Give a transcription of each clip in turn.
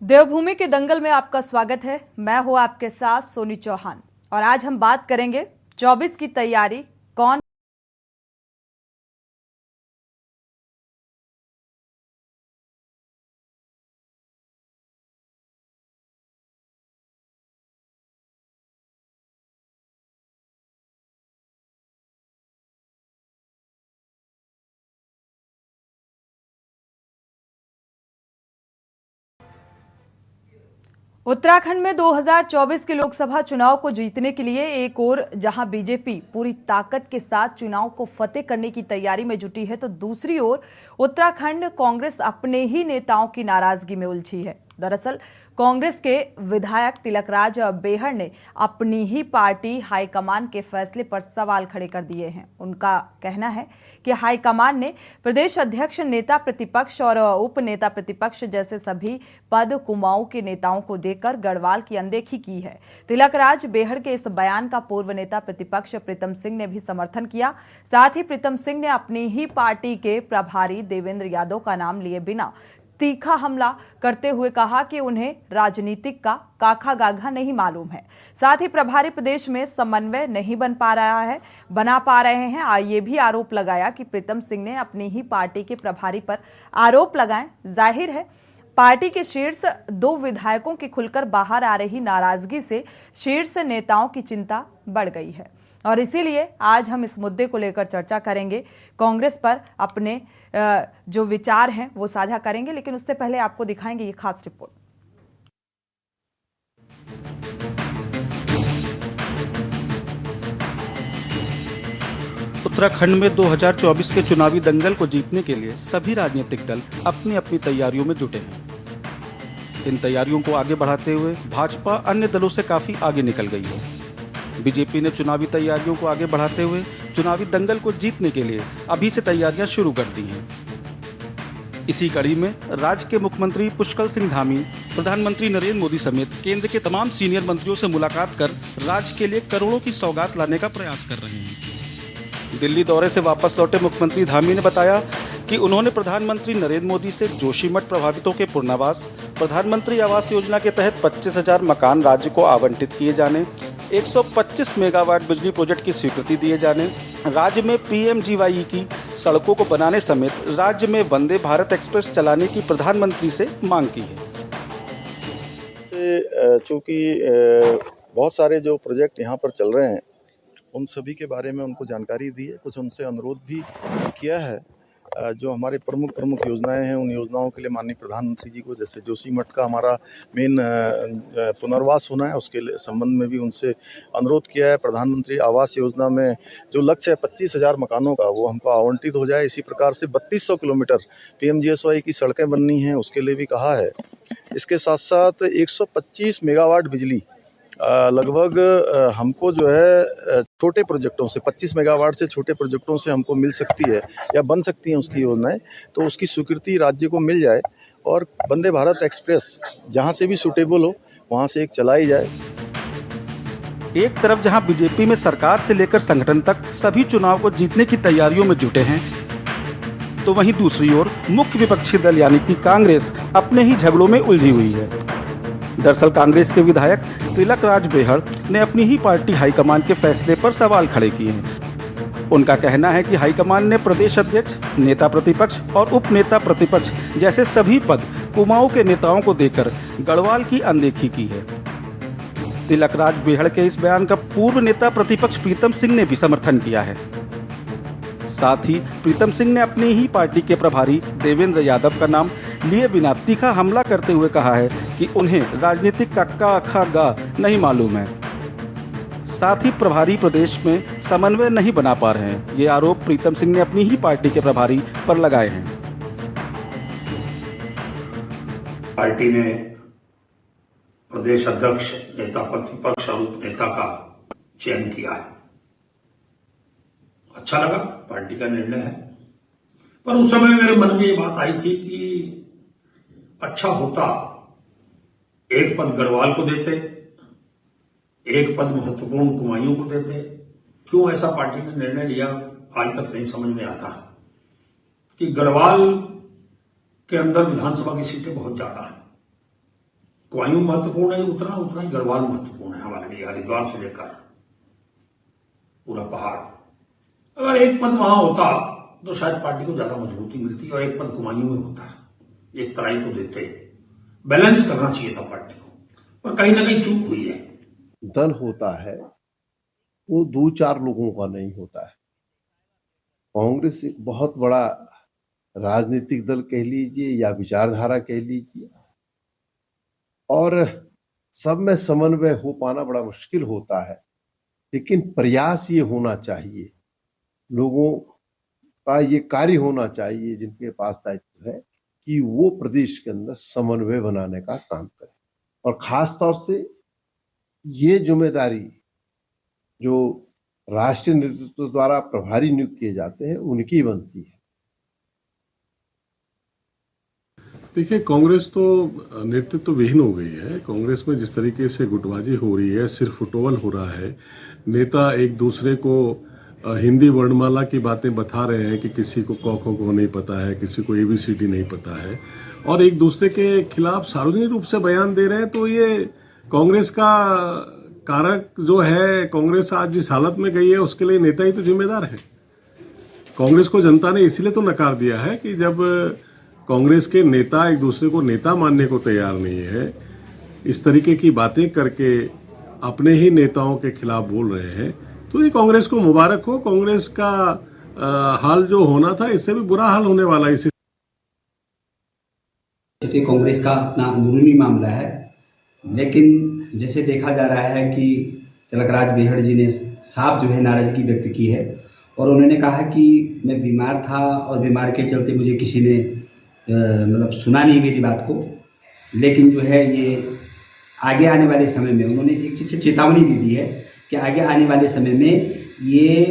देवभूमि के दंगल में आपका स्वागत है। मैं हूं आपके साथ सोनी चौहान और आज हम बात करेंगे 24 की तैयारी कौन उत्तराखंड में 2024 के लोकसभा चुनाव को जीतने के लिए एक ओर जहां बीजेपी पूरी ताकत के साथ चुनाव को फतेह करने की तैयारी में जुटी है, तो दूसरी ओर उत्तराखंड कांग्रेस अपने ही नेताओं की नाराजगी में उलझी है। दरअसल कांग्रेस के विधायक तिलकराज बेहड़ ने अपनी ही पार्टी हाईकमान के फैसले पर सवाल खड़े कर दिए हैं। उनका कहना है कि हाईकमान ने प्रदेश अध्यक्ष, नेता प्रतिपक्ष और उप नेता प्रतिपक्ष जैसे सभी पद कुमाऊं के नेताओं को देकर गढ़वाल की अनदेखी की है। तिलकराज बेहड़ के इस बयान का पूर्व नेता प्रतिपक्ष प्रीतम सिंह ने भी समर्थन किया। साथ ही प्रीतम सिंह ने अपनी ही पार्टी के प्रभारी देवेंद्र यादव का नाम लिए बिना तीखा हमला करते हुए कहा कि उन्हें राजनीतिक का काखा गाघा नहीं मालूम है। साथ ही प्रभारी प्रदेश में समन्वय नहीं बना पा रहे हैं। ये भी आरोप लगाया कि प्रीतम सिंह ने अपनी ही पार्टी के प्रभारी पर आरोप लगाए। जाहिर है पार्टी के शीर्ष दो विधायकों की खुलकर बाहर आ रही नाराजगी से शीर्ष नेताओं की चिंता बढ़ गई है और इसीलिए आज हम इस मुद्दे को लेकर चर्चा करेंगे। कांग्रेस पर अपने जो विचार हैं वो साझा करेंगे, लेकिन उससे पहले आपको दिखाएंगे ये खास रिपोर्ट। उत्तराखंड में 2024 के चुनावी दंगल को जीतने के लिए सभी राजनीतिक दल अपनी अपनी तैयारियों में जुटे हैं। इन तैयारियों को आगे बढ़ाते हुए भाजपा अन्य दलों से काफी आगे निकल गई है। बीजेपी ने चुनावी तैयारियों को आगे बढ़ाते हुए चुनावी दंगल को जीतने के लिए अभी से तैयारियां शुरू कर दी हैं। इसी कड़ी में राज्य के मुख्यमंत्री पुष्कर सिंह धामी प्रधानमंत्री नरेंद्र मोदी समेत केंद्र के तमाम सीनियर मंत्रियों से मुलाकात कर राज्य के लिए करोड़ों की सौगात लाने का प्रयास कर रहे हैं। दिल्ली दौरे से वापस लौटे मुख्यमंत्री धामी ने बताया कि उन्होंने प्रधानमंत्री नरेंद्र मोदी से जोशीमठ प्रभावितों के पुनर्वास, प्रधानमंत्री आवास योजना के तहत 25,000 मकान राज्य को आवंटित किए जाने, 125 मेगावाट बिजली प्रोजेक्ट की स्वीकृति दिए जाने, राज्य में पीएमजीवाई की सड़कों को बनाने समेत राज्य में वंदे भारत एक्सप्रेस चलाने की प्रधानमंत्री से मांग की है। चूँकि बहुत सारे जो प्रोजेक्ट यहाँ पर चल रहे हैं उन सभी के बारे में उनको जानकारी दी है, कुछ उनसे अनुरोध भी किया है। जो हमारे प्रमुख योजनाएं हैं उन योजनाओं के लिए माननीय प्रधानमंत्री जी को, जैसे जोशीमठ का हमारा मेन पुनर्वास होना है, उसके संबंध में भी उनसे अनुरोध किया है। प्रधानमंत्री आवास योजना में जो लक्ष्य है 25,000 मकानों का, वो हमको आवंटित हो जाए। इसी प्रकार से 3200 किलोमीटर पीएमजीएसवाई की सड़कें बननी हैं, उसके लिए भी कहा है। इसके साथ साथ 125 मेगावाट बिजली लगभग हमको जो है छोटे प्रोजेक्टों से 25 मेगावाट से छोटे प्रोजेक्टों से हमको मिल सकती है या बन सकती हैं उसकी योजनाएं, तो उसकी स्वीकृति राज्य को मिल जाए और वंदे भारत एक्सप्रेस जहां से भी सूटेबल हो वहां से एक चलाई जाए। एक तरफ जहां बीजेपी में सरकार से लेकर संगठन तक सभी चुनाव को जीतने की तैयारियों में जुटे हैं, तो वहीं दूसरी ओर मुख्य विपक्षी दल यानी कि कांग्रेस अपने ही झगड़ों में उलझी हुई है। दरअसल कांग्रेस के विधायक तिलकराज बेहड़ ने अपनी ही पार्टी हाईकमान के फैसले पर सवाल खड़े किए हैं। उनका कहना है कि हाईकमान ने प्रदेश अध्यक्ष, नेता प्रतिपक्ष और उप नेता प्रतिपक्ष जैसे सभी पद कुमाऊं के नेताओं को देकर गढ़वाल की अनदेखी की है। तिलकराज बेहड़ के इस बयान का पूर्व नेता प्रतिपक्ष प्रीतम सिंह ने भी समर्थन किया है। साथ ही प्रीतम सिंह ने अपनी ही पार्टी के प्रभारी देवेंद्र यादव का नाम लिए बिना तीखा हमला करते हुए कहा है कि उन्हें राजनीतिक का काखा गा नहीं मालूम है। साथ ही प्रभारी प्रदेश में समन्वय नहीं बना पा रहे हैं। ये आरोप प्रीतम सिंह ने अपनी ही पार्टी के प्रभारी पर लगाए हैं। पार्टी ने प्रदेश अध्यक्ष, नेता प्रतिपक्ष और उप नेता का चयन किया है। अच्छा लगा, पार्टी का निर्णय है, पर उस समय मेरे मन में ये बात आई थी कि अच्छा होता एक पद गढ़वाल को देते, एक पद महत्वपूर्ण कुमाऊं को देते। क्यों ऐसा पार्टी ने निर्णय लिया आज तक नहीं समझ में आता कि गढ़वाल के अंदर विधानसभा की सीटें बहुत ज्यादा हैं कुआयूं महत्वपूर्ण है, उतना उतना ही गढ़वाल महत्वपूर्ण है हमारे लिए, हरिद्वार से लेकर पूरा पहाड़। अगर एक पद वहां होता तो शायद पार्टी को ज्यादा मजबूती मिलती, और एक पद कुमायूं में होता, एक तराई को देते। बैलेंस करना चाहिए था पार्टी को, पर कहीं ना कहीं चूक हुई है। दल होता है वो 2-4 लोगों का नहीं होता है। कांग्रेस एक बहुत बड़ा राजनीतिक दल कह लीजिए या विचारधारा कह लीजिए, और सब में समन्वय हो पाना बड़ा मुश्किल होता है, लेकिन प्रयास ये होना चाहिए, लोगों का ये कार्य होना चाहिए जिनके पास दायित्व है कि वो प्रदेश के अंदर समन्वय बनाने का काम करें। और खास तौर से ये जिम्मेदारी जो राष्ट्रीय नेतृत्व द्वारा प्रभारी नियुक्त किए जाते हैं उनकी बनती है। देखिए, कांग्रेस तो नेतृत्व विहीन हो गई है। कांग्रेस में जिस तरीके से गुटबाजी हो रही है, सिर फुटबॉल हो रहा है, नेता एक दूसरे को हिंदी वर्णमाला की बातें बता रहे हैं कि किसी को क ख ग नहीं पता है, किसी को ABCD नहीं पता है, और एक दूसरे के खिलाफ सार्वजनिक रूप से बयान दे रहे हैं। तो ये कांग्रेस का कारक जो है, कांग्रेस आज जिस हालत में गई है उसके लिए नेता ही तो जिम्मेदार है। कांग्रेस को जनता ने इसीलिए तो नकार दिया है कि जब कांग्रेस के नेता एक दूसरे को नेता मानने को तैयार नहीं है, इस तरीके की बातें करके अपने ही नेताओं के खिलाफ बोल रहे हैं, तो ये कांग्रेस को मुबारक हो। कांग्रेस का हाल जो होना था इससे भी बुरा हाल होने वाला है। इसी कांग्रेस का अपना अंदरूनी मामला है, लेकिन जैसे देखा जा रहा है कि तिलकराज बेहड़ जी ने साफ जो है नाराजगी व्यक्त की है, और उन्होंने कहा कि मैं बीमार था और बीमार के चलते मुझे किसी ने मतलब सुना नहीं मेरी बात को, लेकिन जो है ये आगे आने वाले समय में उन्होंने एक चीज़ से चेतावनी दे दी है कि आगे आने वाले समय में ये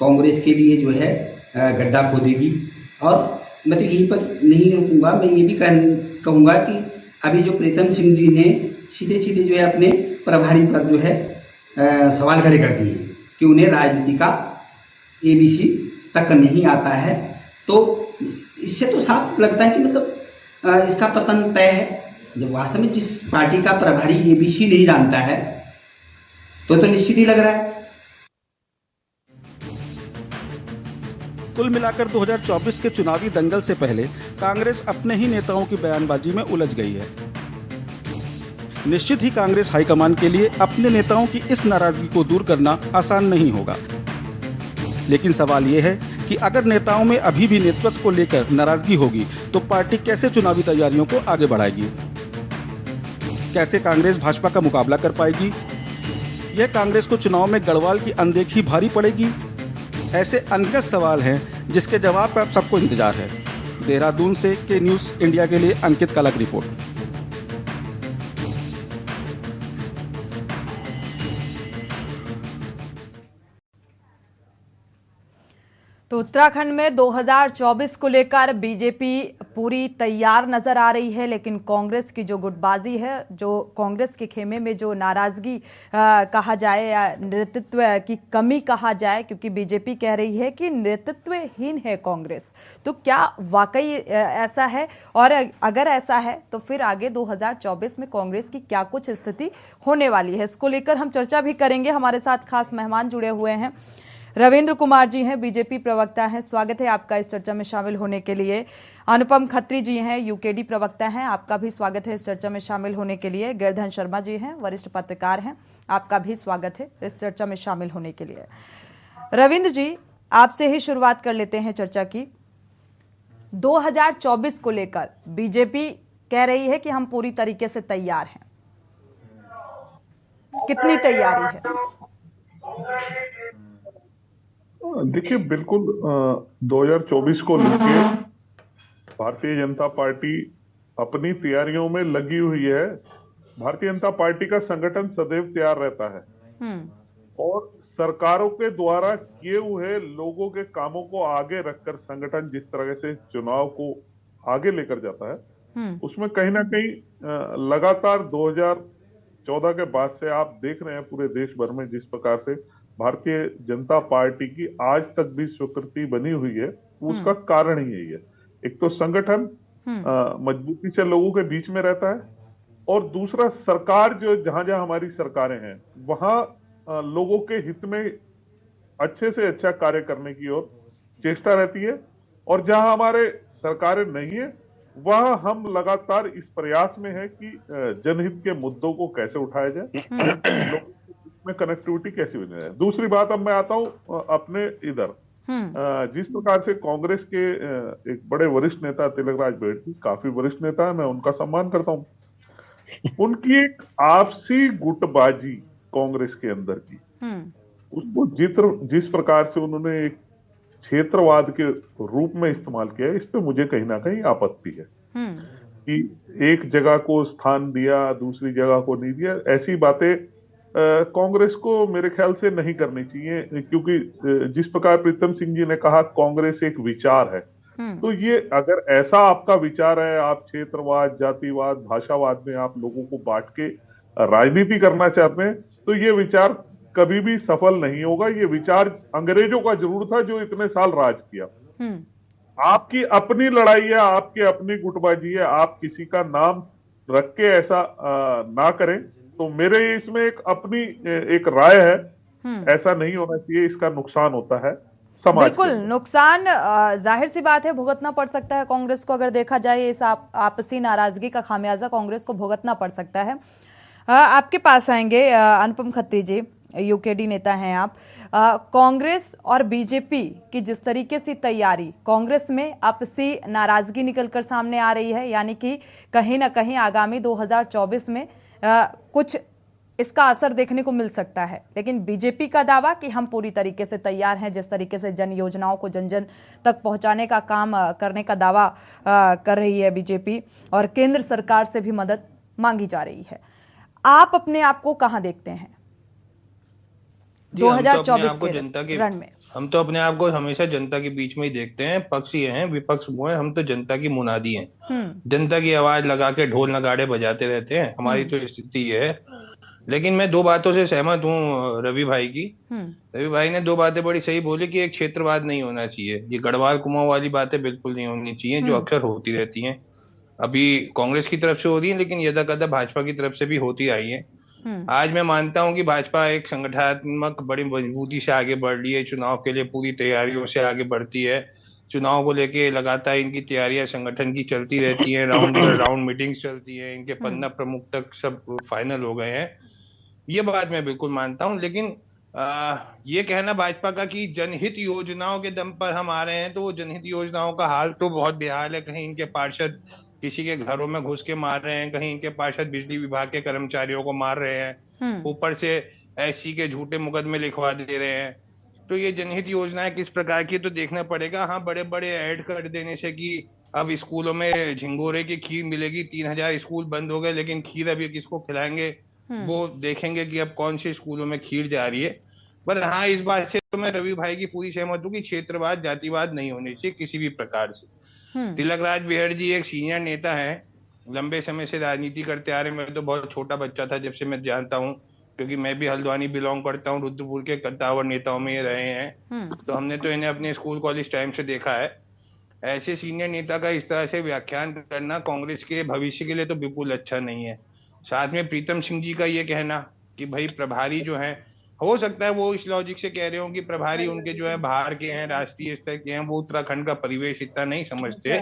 कांग्रेस के लिए जो है गड्ढा खोदेगी। और मैं तो यहीं पर नहीं रुकूंगा, मैं ये भी कहूँगा कि अभी जो प्रीतम सिंह जी ने सीधे सीधे जो है अपने प्रभारी पर जो है सवाल खड़े कर दिए कि उन्हें राजनीति का ABC तक नहीं आता है। तो इससे तो साफ लगता है कि मतलब इसका पतन तय है। जब वास्तव में जिस पार्टी का प्रभारी ABC नहीं जानता है तो निश्चित ही लग रहा है। कुल मिलाकर 2024 के चुनावी दंगल से पहले कांग्रेस अपने ही नेताओं की बयानबाजी में उलझ गई है। निश्चित ही कांग्रेस हाईकमान के लिए अपने नेताओं की इस नाराजगी को दूर करना आसान नहीं होगा, लेकिन सवाल यह है कि अगर नेताओं में अभी भी नेतृत्व को लेकर नाराजगी होगी तो पार्टी कैसे चुनावी तैयारियों को आगे बढ़ाएगी, कैसे कांग्रेस भाजपा का मुकाबला कर पाएगी। यह कांग्रेस को चुनाव में गढ़वाल की अनदेखी भारी पड़ेगी। ऐसे अनगिनत सवाल हैं जिसके जवाब पर सबको इंतजार है। देहरादून से के न्यूज़ इंडिया के लिए अंकित काला की रिपोर्ट। तो उत्तराखंड में 2024 को लेकर बीजेपी पूरी तैयार नजर आ रही है, लेकिन कांग्रेस की जो गुटबाजी है, जो कांग्रेस के खेमे में जो नाराजगी कहा जाए या नेतृत्व की कमी कहा जाए, क्योंकि बीजेपी कह रही है कि नेतृत्वहीन है कांग्रेस। तो क्या वाकई ऐसा है, और अगर ऐसा है तो फिर आगे 2024 में कांग्रेस की क्या कुछ स्थिति होने वाली है, इसको लेकर हम चर्चा भी करेंगे। हमारे साथ खास मेहमान जुड़े हुए हैं। रविंद्र कुमार जी हैं, बीजेपी प्रवक्ता हैं, स्वागत है आपका इस चर्चा में शामिल होने के लिए। अनुपम खत्री जी हैं, UKD प्रवक्ता हैं, आपका भी स्वागत है इस चर्चा में शामिल होने के लिए। गिरधन शर्मा जी हैं, वरिष्ठ पत्रकार हैं, आपका भी स्वागत है इस चर्चा में शामिल होने के लिए। रविंद्र जी, आपसे ही शुरुआत कर लेते हैं चर्चा की। 2024 को लेकर बीजेपी कह रही है कि हम पूरी तरीके से तैयार हैं, कितनी तैयारी है? देखिए, बिल्कुल 2024 को लेके भारतीय जनता पार्टी अपनी तैयारियों में लगी हुई है। भारतीय जनता पार्टी का संगठन सदैव तैयार रहता है और सरकारों के द्वारा किए हुए लोगों के कामों को आगे रखकर संगठन जिस तरह से चुनाव को आगे लेकर जाता है, उसमें कहीं ना कहीं लगातार 2014 के बाद से आप देख रहे हैं पूरे देश भर में जिस प्रकार से भारतीय जनता पार्टी की आज तक भी स्वीकृति बनी हुई है, उसका कारण ही यही है। एक तो संगठन मजबूती से लोगों के बीच में रहता है और दूसरा सरकार जो जहां जहां हमारी सरकारें हैं वहां लोगों के हित में अच्छे से अच्छा कार्य करने की ओर चेष्टा रहती है, और जहां हमारे सरकारें नहीं है वहां हम लगातार इस प्रयास में है कि जनहित के मुद्दों को कैसे उठाया जाए, लोगों में कनेक्टिविटी कैसे बनी जाए। दूसरी बात, अब मैं आता हूं अपने इधर, जिस प्रकार से कांग्रेस के एक बड़े वरिष्ठ नेता तिलकराज बेहड़, काफी वरिष्ठ नेता है, मैं उनका सम्मान करता हूं, उनकी एक आपसी गुटबाजी कांग्रेस के अंदर की, उसको जिस प्रकार से उन्होंने एक क्षेत्रवाद के रूप में इस्तेमाल किया है, इस पे मुझे कहीं ना कहीं आपत्ति है कि एक जगह को स्थान दिया, दूसरी जगह को नहीं दिया। ऐसी बातें कांग्रेस को मेरे ख्याल से नहीं करनी चाहिए, क्योंकि जिस प्रकार प्रीतम सिंह जी ने कहा कांग्रेस एक विचार है, तो ये अगर ऐसा आपका विचार है, आप क्षेत्रवाद, जातिवाद, भाषावाद में आप लोगों को बांट के राजनीति करना चाहते हैं, तो ये विचार कभी भी सफल नहीं होगा। ये विचार अंग्रेजों का जरूर था जो इतने साल राज किया। आपकी अपनी लड़ाई है, आपकी अपनी गुटबाजी है, आप किसी का नाम रख के ऐसा ना करें। तो मेरे इसमें एक अपनी एक राय है, ऐसा नहीं होना चाहिए, इसका नुकसान होता है समाज। बिल्कुल नुकसान जाहिर सी बात है भुगतना पड़ सकता है कांग्रेस को। अगर देखा जाए इस आपसी नाराजगी का खामियाजा कांग्रेस को भुगतना पड़ सकता है। आपके पास आएंगे अनुपम खत्री जी, यूकेडी नेता हैं आप। कांग्रेस और बीजेपी की जिस तरीके से तैयारी, कांग्रेस में आपसी नाराजगी निकलकर सामने आ रही है, यानी कि कहीं ना कहीं आगामी 2024 में कुछ इसका असर देखने को मिल सकता है। लेकिन बीजेपी का दावा कि हम पूरी तरीके से तैयार हैं, जिस तरीके से जन योजनाओं को जन जन तक पहुंचाने का काम करने का दावा कर रही है बीजेपी, और केंद्र सरकार से भी मदद मांगी जा रही है। आप अपने आप को कहां देखते हैं 2024 के रण में? हम तो अपने आप को हमेशा जनता के बीच में ही देखते हैं। पक्ष ये हैं, विपक्ष वो है, हम तो जनता की मुनादी हैं। जनता की आवाज लगा के ढोल नगाड़े बजाते रहते हैं, हमारी तो स्थिति ये है। लेकिन मैं दो बातों से सहमत हूँ रवि भाई की। रवि भाई ने दो बातें बड़ी सही बोली कि एक क्षेत्रवाद नहीं होना चाहिए, ये गढ़वाल कुमाऊं वाली बातें बिल्कुल नहीं होनी चाहिए जो अक्सर होती रहती हैं। अभी कांग्रेस की तरफ से हो रही है, लेकिन यदा कदा भाजपा की तरफ से भी होती आई है। आज मैं मानता हूं कि भाजपा एक संगठनात्मक बड़ी मजबूती से आगे बढ़ रही है, चुनाव के लिए पूरी तैयारियों से आगे बढ़ती है। चुनाव को लेके लगातार इनकी तैयारियां संगठन की चलती रहती हैं, राउंड मीटिंग्स चलती है, इनके पन्ना प्रमुख तक सब फाइनल हो गए हैं। ये बात मैं बिल्कुल मानता हूं। लेकिन ये कहना भाजपा का कि जनहित योजनाओं के दम पर हम आ रहे हैं, तो वो जनहित योजनाओं का हाल तो बहुत बेहाल है। कहीं इनके पार्षद किसी के घरों में घुस के मार रहे हैं, कहीं इनके पार्षद बिजली विभाग के कर्मचारियों को मार रहे हैं, ऊपर से एससी के झूठे मुकदमे लिखवा दे रहे हैं। तो ये जनहित योजनाएं किस प्रकार की, तो देखना पड़ेगा। हाँ, बड़े बड़े ऐड कर देने से कि अब स्कूलों में झिंगोरे की खीर मिलेगी, 3000 स्कूल बंद हो गए, लेकिन खीर अभी किसको खिलाएंगे वो देखेंगे कि अब कौन से स्कूलों में खीर जा रही है। पर हाँ, इस बात से तो मैं रवि भाई की पूरी सहमत हूँ कि क्षेत्रवाद, जातिवाद नहीं होने चाहिए किसी भी प्रकार से। तिलकराज बेहड़ जी एक सीनियर नेता हैं, लंबे समय से राजनीति करते आ रहे हैं। मैं तो बहुत छोटा बच्चा था जब से मैं जानता हूँ, क्योंकि मैं भी हल्द्वानी बिलोंग करता हूँ, रुद्रपुर के कद्दावर नेताओं में ये रहे हैं। तो हमने तो इन्हें अपने स्कूल कॉलेज टाइम से देखा है। ऐसे सीनियर नेता का इस तरह से व्याख्यान करना कांग्रेस के भविष्य के लिए तो बिल्कुल अच्छा नहीं है। साथ में प्रीतम सिंह जी का ये कहना कि भाई प्रभारी जो है, हो सकता है वो इस लॉजिक से कह रहे हो कि प्रभारी उनके जो है बाहर के हैं, राष्ट्रीय स्तर के हैं, वो उत्तराखंड का परिवेश इतना नहीं समझते।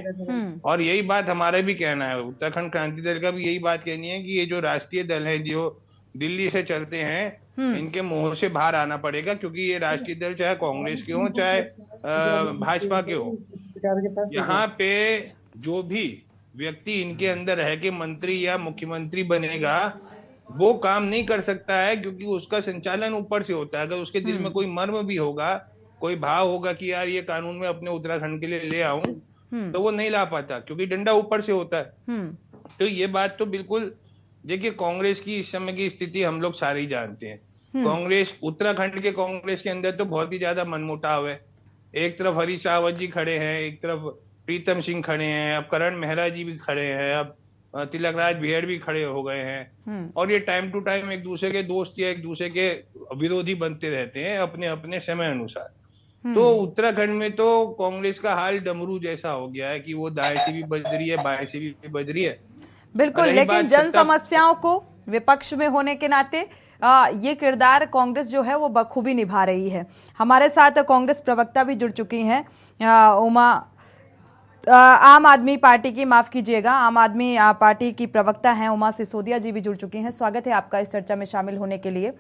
और यही बात हमारा भी कहना है, उत्तराखंड क्रांति दल का भी यही बात कहनी है कि ये जो राष्ट्रीय दल है जो दिल्ली से चलते हैं, इनके मुंह से बाहर आना पड़ेगा। क्योंकि ये राष्ट्रीय दल चाहे कांग्रेस के हो चाहे भाजपा के हो, यहाँ पे जो भी व्यक्ति इनके अंदर रह के मंत्री या मुख्यमंत्री बनेगा वो काम नहीं कर सकता है, क्योंकि उसका संचालन ऊपर से होता है। अगर उसके दिल में कोई मर्म भी होगा, कोई भाव होगा कि यार ये कानून में अपने उत्तराखंड के लिए ले आऊं, तो वो नहीं ला पाता, क्योंकि डंडा ऊपर से होता है। तो ये बात तो बिल्कुल, देखिए कांग्रेस की इस समय की स्थिति हम लोग सारे ही जानते हैं। कांग्रेस, उत्तराखंड के कांग्रेस के अंदर तो बहुत ही ज्यादा मनमुटाव है। एक तरफ हरीश रावत जी खड़े हैं, एक तरफ प्रीतम सिंह खड़े हैं, अब करण मेहरा जी भी खड़े हैं, अब तिलकराज बेहड़ भी खड़े हो गए हैं। और ये टाइम टू टाइम एक दूसरे के दोस्त या एक दूसरे के विरोधी बनते रहते हैं अपने अपने समय अनुसार। तो उत्तराखंड में तो कांग्रेस का हाल डमरू जैसा हो गया है कि वो दाएं से भी बज रही है, बाएं से भी बज रही है। बिल्कुल, रही लेकिन बात जन सत्ता- समस्याओं को विपक्ष में होने के नाते ये किरदार कांग्रेस जो है वो बखूबी निभा रही है। हमारे साथ कांग्रेस प्रवक्ता भी जुड़ चुकी हैं, उमा, आम आदमी पार्टी की, माफ कीजिएगा, आम आदमी पार्टी की प्रवक्ता हैं उमा सिसोदिया जी भी जुड़ चुकी हैं। स्वागत है आपका इस चर्चा में शामिल होने के लिए।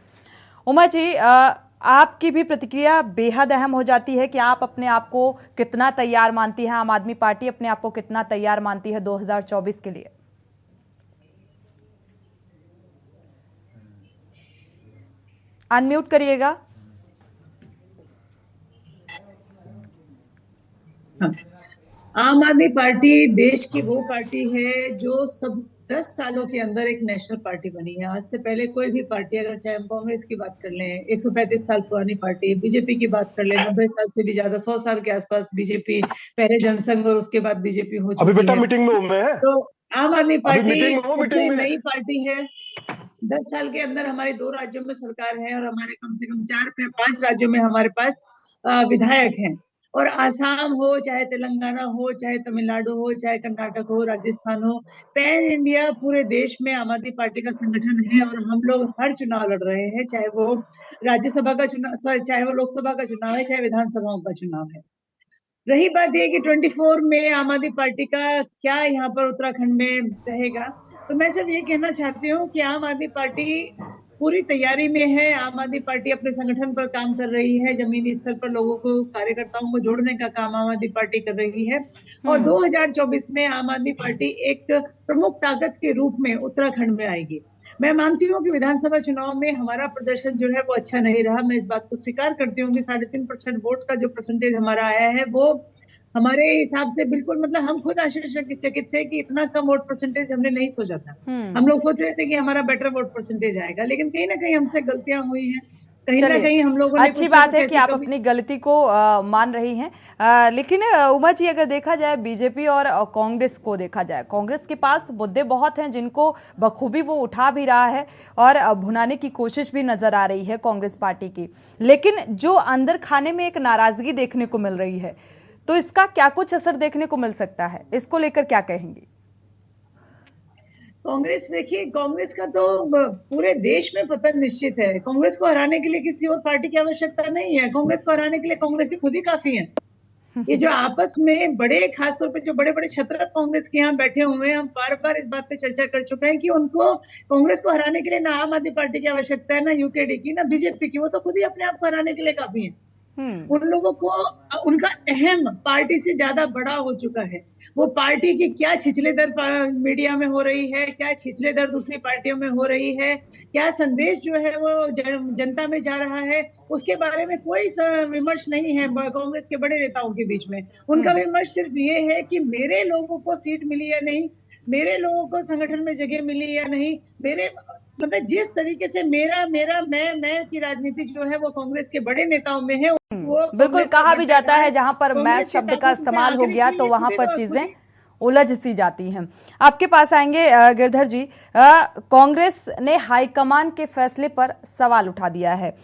उमा जी, आपकी भी प्रतिक्रिया बेहद अहम हो जाती है कि आप अपने आप को कितना तैयार मानती हैं, आम आदमी पार्टी अपने आप को कितना तैयार मानती है 2024 के लिए? अनम्यूट करिएगा। आम आदमी पार्टी देश की वो पार्टी है जो सब 10 सालों के अंदर एक नेशनल पार्टी बनी है। आज से पहले कोई भी पार्टी, अगर चाहे हम कांग्रेस की बात कर लें, 135 साल पुरानी पार्टी, बीजेपी की बात कर लें, 90 साल से भी ज्यादा, 100 साल के आसपास बीजेपी, पहले जनसंघ और उसके बाद बीजेपी हो चुकी है। अभी बेटा मीटिंग में हूं मैं। तो आम आदमी पार्टी सबसे मीटिंग में नई पार्टी है। 10 साल के अंदर हमारे 2 राज्यों में सरकार है और हमारे कम से कम 4 या 5 राज्यों में हमारे पास विधायक हैं। और आसाम हो, चाहे तेलंगाना हो, चाहे तमिलनाडु हो, चाहे कर्नाटक हो, राजस्थान हो, पैन इंडिया पूरे देश में आम आदमी पार्टी का संगठन है। और हम लोग हर चुनाव लड़ रहे हैं, चाहे वो राज्यसभा का चुनाव, चाहे वो लोकसभा का चुनाव है, चाहे विधानसभाओं का चुनाव है। रही बात ये कि 24 में आम आदमी पार्टी का क्या यहाँ पर उत्तराखंड में रहेगा, तो मैं सिर्फ ये कहना चाहती हूँ कि आम आदमी पार्टी पूरी तैयारी में है। आम आदमी पार्टी अपने संगठन पर काम कर रही है, जमीनी स्तर पर लोगों को, कार्यकर्ताओं को जोड़ने का काम आम आदमी पार्टी कर रही है। और 2024 में आम आदमी पार्टी एक प्रमुख ताकत के रूप में उत्तराखंड में आएगी। मैं मानती हूँ कि विधानसभा चुनाव में हमारा प्रदर्शन जो है वो अच्छा नहीं रहा। मैं इस बात को स्वीकार करती हूँ कि 3.5% वोट का जो परसेंटेज हमारा आया है वो हमारे हिसाब से बिल्कुल, मतलब हम खुद आश्चर्यचकित थे कि इतना कम वोट परसेंटेज हमने नहीं सोचा था। हम लोग सोच रहे थे कि हमारा बेटर वोट परसेंटेज आएगा, लेकिन कहीं ना कहीं हमसे गलतियां हुई हैं। कहीं ना कहीं हम लोगों ने, अच्छी बात है कि आप अपनी गलती को मान रही हैं, लेकिन उमा जी, अगर देखा जाए बीजेपी और कांग्रेस को देखा जाए, कांग्रेस के पास मुद्दे बहुत हैं जिनको बखूबी वो उठा भी रहा है और भुनाने की कोशिश भी नजर आ रही है कांग्रेस पार्टी की, लेकिन जो अंदर खाने में एक नाराजगी देखने को मिल रही है, तो इसका क्या कुछ असर देखने को मिल सकता है? इसको लेकर क्या कहेंगी? कांग्रेस, देखिए, कांग्रेस का तो पूरे देश में पतन निश्चित है। कांग्रेस को हराने के लिए किसी और पार्टी की आवश्यकता नहीं है। कांग्रेस को हराने के लिए कांग्रेस ही खुद ही काफी है। ये जो आपस में बड़े, खासतौर पे जो बड़े बड़े छत्र कांग्रेस के यहाँ बैठे हुए हैं, हम बार बार इस बात पे चर्चा कर चुके हैं कि उनको, कांग्रेस को हराने के लिए ना आम आदमी पार्टी की आवश्यकता है, ना यूकेडी की, ना बीजेपी की। वो तो खुद ही अपने आप को हराने के लिए काफी है। उन लोगों को उनका अहम पार्टी से ज्यादा बड़ा हो चुका है। वो पार्टी की क्या छिछले दर मीडिया में हो रही है, क्या छिछले दर दूसरी पार्टियों में हो रही है, क्या संदेश जो है वो जनता में जा रहा है, उसके बारे में कोई विमर्श नहीं है कांग्रेस के बड़े नेताओं के बीच में। उनका विमर्श सिर्फ ये है कि मेरे लोगों को सीट मिली या नहीं, मेरे लोगों को संगठन में जगह मिली या नहीं, मेरे, मतलब जिस तरीके से मेरा मेरा मैं की राजनीति जो है वो कांग्रेस के बड़े नेताओं में है। बिल्कुल, कहा भी जाता है जहां पर मैं शब्द का इस्तेमाल हो गया तो वहां पर चीजें उलझ सी जाती हैं। आपके पास आएंगे गिरधर जी। कांग्रेस ने हाईकमान के फैसले पर सवाल उठा दिया है।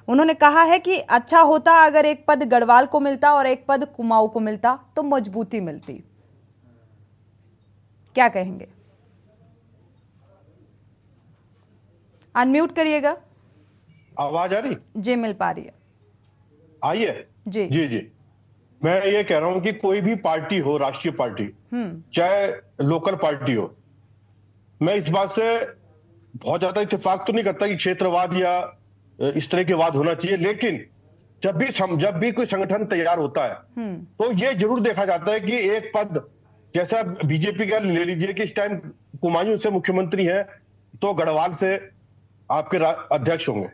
उन्होंने कहा है कि अच्छा होता अगर एक पद गढ़वाल को मिलता और एक पद कुमाऊं को मिलता तो मजबूती मिलती। क्या कहेंगे? अनम्यूट करिएगा। आवाज आ रही? जी, मिल पा रही है। आई है? जी जी जी। मैं ये कह रहा हूं कि कोई भी पार्टी हो, राष्ट्रीय पार्टी, चाहे लोकल पार्टी हो, मैं इस बात से बहुत ज्यादा इत्तेफाक तो नहीं करता कि क्षेत्रवाद या इस तरह के वाद होना चाहिए, लेकिन जब भी कोई संगठन तैयार होता है तो ये जरूर देखा जाता है कि एक पद, जैसा बीजेपी का ले लीजिए कि इस टाइम कुमायूं से मुख्यमंत्री है तो गढ़वाल से आपके अध्यक्ष होंगे।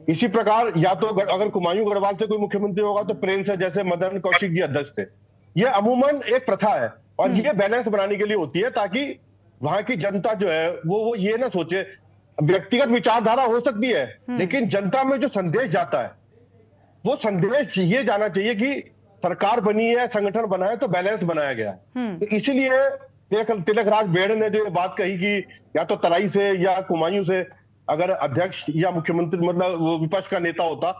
इसी प्रकार या तो अगर कुमायूं गढ़वाल से कोई मुख्यमंत्री होगा तो प्रेम से, जैसे मदन कौशिक जी अध्यक्ष थे। ये अमूमन एक प्रथा है और ये बैलेंस बनाने के लिए होती है ताकि वहां की जनता जो है वो ये ना सोचे, व्यक्तिगत विचारधारा हो सकती है लेकिन जनता में जो संदेश जाता है वो संदेश ये जाना चाहिए कि सरकार बनी है, संगठन बना है तो बैलेंस बनाया गया है। तो इसीलिए तिलक राज बेड़ ने जो बात कही कि या तो तराई से या कुमायूं से अगर अध्यक्ष या मुख्यमंत्री, मतलब वो विपक्ष का नेता होता,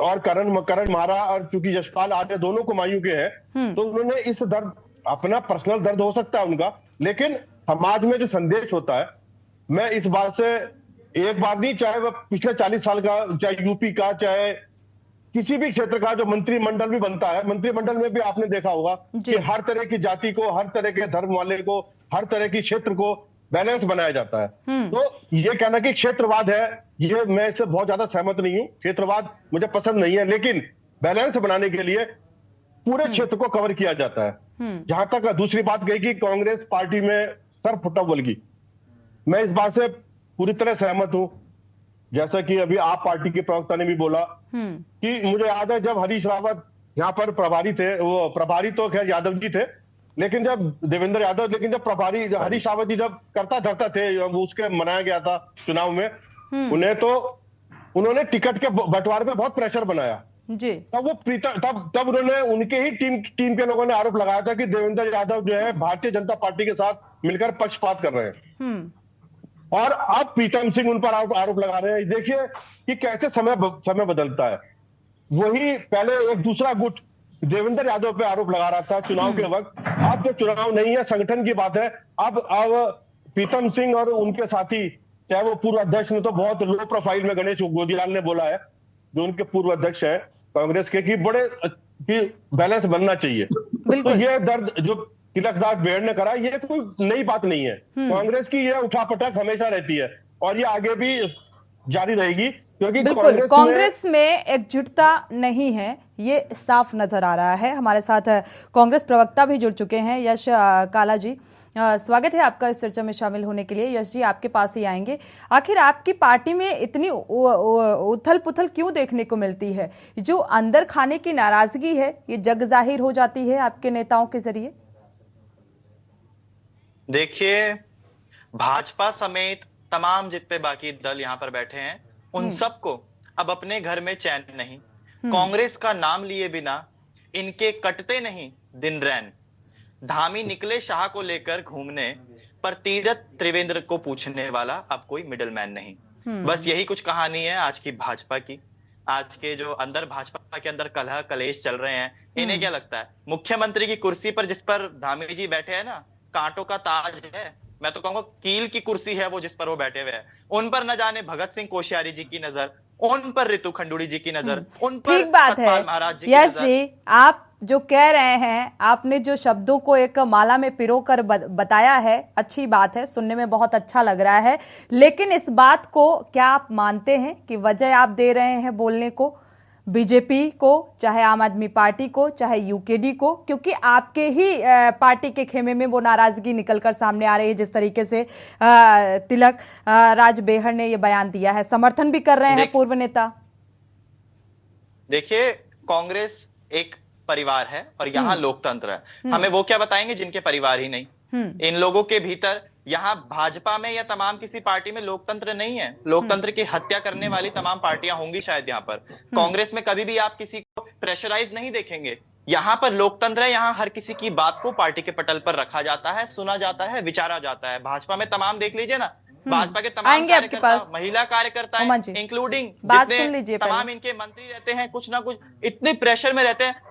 और करण मारा और चूंकि यशपाल आर्य दोनों कुमायूं के हैं तो उन्होंने इस दर्द, अपना पर्सनल दर्द हो सकता है उनका, लेकिन समाज में जो संदेश होता है, मैं इस बात से एक बार नहीं, चाहे वह पिछले 40 साल का, चाहे यूपी का, चाहे किसी भी क्षेत्र का जो मंत्रिमंडल भी बनता है, मंत्रिमंडल में भी आपने देखा होगा कि हर तरह की जाति को, हर तरह के धर्म वाले को, हर तरह की क्षेत्र को बैलेंस बनाया जाता है। तो ये कहना कि क्षेत्रवाद है, ये मैं इससे बहुत ज्यादा सहमत नहीं हूं। क्षेत्रवाद मुझे पसंद नहीं है, लेकिन बैलेंस बनाने के लिए पूरे क्षेत्र को कवर किया जाता है। जहां तक दूसरी बात गई कि कांग्रेस पार्टी में सर फुटबॉल की, मैं इस बात से पूरी तरह सहमत हूं। जैसा कि अभी आप पार्टी के प्रवक्ता ने भी बोला कि मुझे याद है जब हरीश रावत यहाँ पर प्रभारी थे, वो प्रभारी तो खैर यादव जी थे, लेकिन जब देवेंद्र यादव, लेकिन जब प्रभारी हरीश रावत जी जब करता धरता थे, वो उसके मनाया गया था चुनाव में, उन्हें तो उन्होंने टिकट के बंटवारे पे बहुत प्रेशर बनाया जी। तब वो तब उन्होंने, उनके ही टीम के लोगों ने आरोप लगाया था कि देवेंद्र यादव जो है भारतीय जनता पार्टी के साथ मिलकर पक्षपात कर रहे हैं। और अब प्रीतम सिंह उन पर आरोप लगा रहे हैं। देखिए कि कैसे समय बदलता है। वही पहले एक दूसरा गुट देवेंद्र यादव पे आरोप लगा रहा था चुनाव के वक्त, अब तो चुनाव नहीं है, संगठन की बात है। अब प्रीतम सिंह और उनके साथी, चाहे वो पूर्व अध्यक्ष ने तो बहुत लो प्रोफाइल में गणेश गोदीलाल ने बोला है, जो उनके पूर्व अध्यक्ष है कांग्रेस के, कि बड़े कि बैलेंस बनना चाहिए। तो ये दर्द जो तिलकदास बेहड़ ने करा, ये कोई नई बात नहीं है। कांग्रेस की यह उठापटक हमेशा रहती है और ये आगे भी जारी रहेगी, क्योंकि बिल्कुल कांग्रेस में एकजुटता नहीं है, ये साफ नजर आ रहा है। हमारे साथ कांग्रेस प्रवक्ता भी जुड़ चुके हैं, यश काला जी, स्वागत है आपका इस चर्चा में शामिल होने के लिए। यश जी, आपके पास ही आएंगे। आखिर आपकी पार्टी में इतनी उथल पुथल क्यों देखने को मिलती है? जो अंदर खाने की नाराजगी है, ये जग जाहिर हो जाती है आपके नेताओं के जरिए। देखिए, भाजपा समेत तमाम जितने बाकी दल यहाँ पर बैठे हैं, उन सबको अब अपने घर में चैन नहीं। कांग्रेस का नाम लिए बिना इनके कटते नहीं दिन रैन। धामी निकले शाह को लेकर घूमने, पर तीरथ त्रिवेंद्र को पूछने वाला अब कोई मिडलमैन नहीं। बस यही कुछ कहानी है आज की भाजपा की। आज के जो अंदर भाजपा के अंदर कलह कलेश चल रहे हैं, इन्हें क्या लगता है मुख्यमंत्री की कुर्सी पर जिस पर धामी जी बैठे हैं ना, कांटों का ताज है, मैं तो कहूंगा कील की कुर्सी है वो जिस पर वो बैठे हुए हैं। उन पर न जाने भगत सिंह कोश्यारी जी की नजर, उन पर रितु खंडूड़ी जी की नजर, उन पर ठीक बात है यश जी, आप जो कह रहे हैं, आपने जो शब्दों को एक माला में पिरोकर बताया है, अच्छी बात है, सुनने में बहुत अच्छा लग रहा है। लेकिन इस बात को क्या आप मानते हैं कि वजह आप दे रहे हैं बोलने को बीजेपी को, चाहे आम आदमी पार्टी को, चाहे यूकेडी को? क्योंकि आपके ही पार्टी के खेमे में वो नाराजगी निकलकर सामने आ रही है, जिस तरीके से तिलक राज बेहड़ ने ये बयान दिया है, समर्थन भी कर रहे हैं पूर्व नेता। देखिए, कांग्रेस एक परिवार है और यहाँ लोकतंत्र है। हमें वो क्या बताएंगे जिनके परिवार ही नहीं। इन लोगों के भीतर, यहाँ भाजपा में या तमाम किसी पार्टी में लोकतंत्र नहीं है। लोकतंत्र की हत्या करने वाली तमाम पार्टियां होंगी शायद यहाँ पर। कांग्रेस में कभी भी आप किसी को प्रेशराइज नहीं देखेंगे। यहाँ पर लोकतंत्र है, यहाँ हर किसी की बात को पार्टी के पटल पर रखा जाता है, सुना जाता है, विचारा जाता है। भाजपा में तमाम देख लीजिए ना, भाजपा के तमाम कार्यकर्ता, महिला कार्यकर्ता इंक्लूडिंग तमाम इनके मंत्री रहते हैं, कुछ ना कुछ इतने प्रेशर में रहते हैं।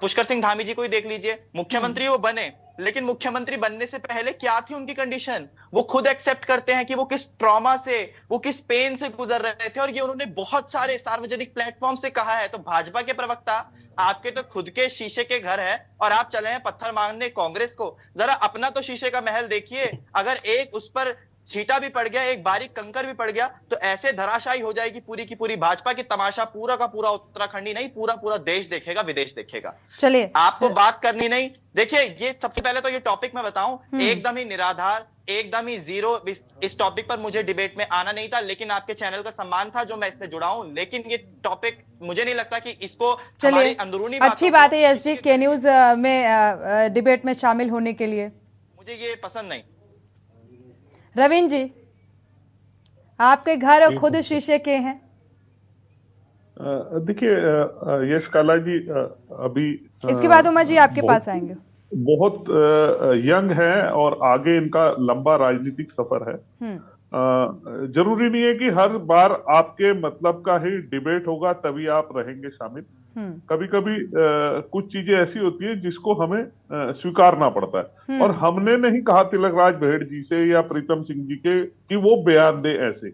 पुष्कर सिंह धामी जी को ही देख लीजिए, मुख्यमंत्री वो बने, लेकिन मुख्यमंत्री बनने से पहले क्या थी उनकी कंडीशन, वो खुद एक्सेप्ट करते हैं कि वो किस ट्रॉमा से, वो किस पेन से गुजर रहे थे, और ये उन्होंने बहुत सारे सार्वजनिक प्लेटफॉर्म से कहा है। तो भाजपा के प्रवक्ता, आपके तो खुद के शीशे के घर है और आप चले हैं पत्थर मांगने कांग्रेस को। जरा अपना तो शीशे का महल देखिए। अगर एक उस पर छींटा भी पड़ गया, एक बारीक कंकर भी पड़ गया, तो ऐसे धराशायी हो जाएगी पूरी की पूरी भाजपा की तमाशा। पूरा का पूरा उत्तराखंड ही नहीं, पूरा पूरा देश देखेगा, विदेश देखेगा। चलिए, आपको बात करनी नहीं। देखिए, ये सबसे पहले तो ये टॉपिक मैं बताऊं, एकदम ही निराधार, एकदम ही जीरो। इस टॉपिक पर मुझे डिबेट में आना नहीं था, लेकिन आपके चैनल का सम्मान था जो मैं इससे जुड़ा हूं। लेकिन ये टॉपिक मुझे नहीं लगता कि इसको हमारी अंदरूनी अच्छी बात है यश जी के न्यूज में डिबेट में शामिल होने के लिए। मुझे ये पसंद नहीं। रवीन जी, आपके घर खुद शीशे के हैं। देखिए यश काला जी, अभी इसके बाद उमा जी आपके पास आएंगे। बहुत यंग है और आगे इनका लंबा राजनीतिक सफर है। जरूरी नहीं है कि हर बार आपके मतलब का ही डिबेट होगा तभी आप रहेंगे शामिल। कभी कभी कुछ चीजें ऐसी होती है जिसको हमें स्वीकारना पड़ता है, और हमने नहीं कहा तिलकराज बहेड़ जी से या प्रीतम सिंह जी के कि वो बयान दे ऐसे।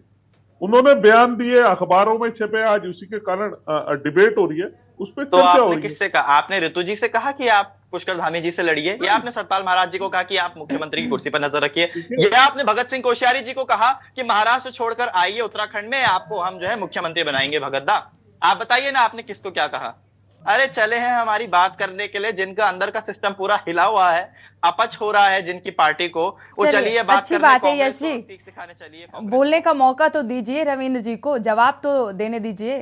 उन्होंने बयान दिए, अखबारों में छपे, आज उसी के कारण डिबेट हो रही है, उस पर तो चर्चा हो आपने रही है। किससे कहा? आपने ऋतु जी से कहा कि आप पुष्कर धामी जी से लड़िए, या आपने सतपाल महाराज जी को कहा कि आप मुख्यमंत्री की कुर्सी पर नजर रखिए, या आपने भगत सिंह कोश्यारी जी को कहा कि महाराष्ट्र छोड़कर आइए उत्तराखंड में, आपको हम जो है मुख्यमंत्री बनाएंगे भगत दा? आप बताइए ना, आपने किसको क्या कहा? अरे चले हैं हमारी बात करने के लिए जिनका अंदर का सिस्टम पूरा हिला हुआ है, अपच हो रहा है जिनकी पार्टी को, वो चलिए बात अच्छी करने बात है कांग्रेस यश को जी, सीख सिखाने चलिए। बोलने का मौका तो दीजिए रविंद्र जी को, जवाब तो देने दीजिए।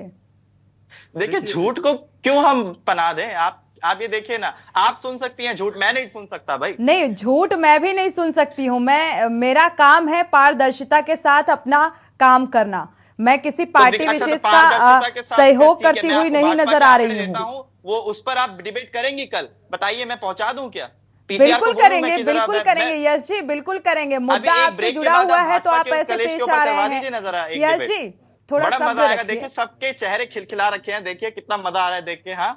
देखिए झूठ को क्यों हम पना दें? आप ये देखिए ना, आप सुन सकती हैं झूठ, मैं नहीं सुन सकता भाई। नहीं, झूठ मैं भी नहीं सुन सकती हूँ। मेरा काम है पारदर्शिता के साथ अपना काम करना। मैं किसी पार्टी विशेष का सहयोग करती हुई नहीं नजर आ रही हूँ। वो उस पर आप डिबेट करेंगी कल, बताइए, मैं पहुंचा दूं क्या? बिल्कुल करेंगे, बिल्कुल करेंगे यश जी, बिल्कुल करेंगे। मुद्दा आपसे जुड़ा हुआ है तो आप ऐसे पेश आ रहे हैं। यश जी थोड़ा सब्र रखिए। देखिए सबके चेहरे खिलखिला रखे हैं, देखिए कितना मजा आ रहा है देख के। हाँ,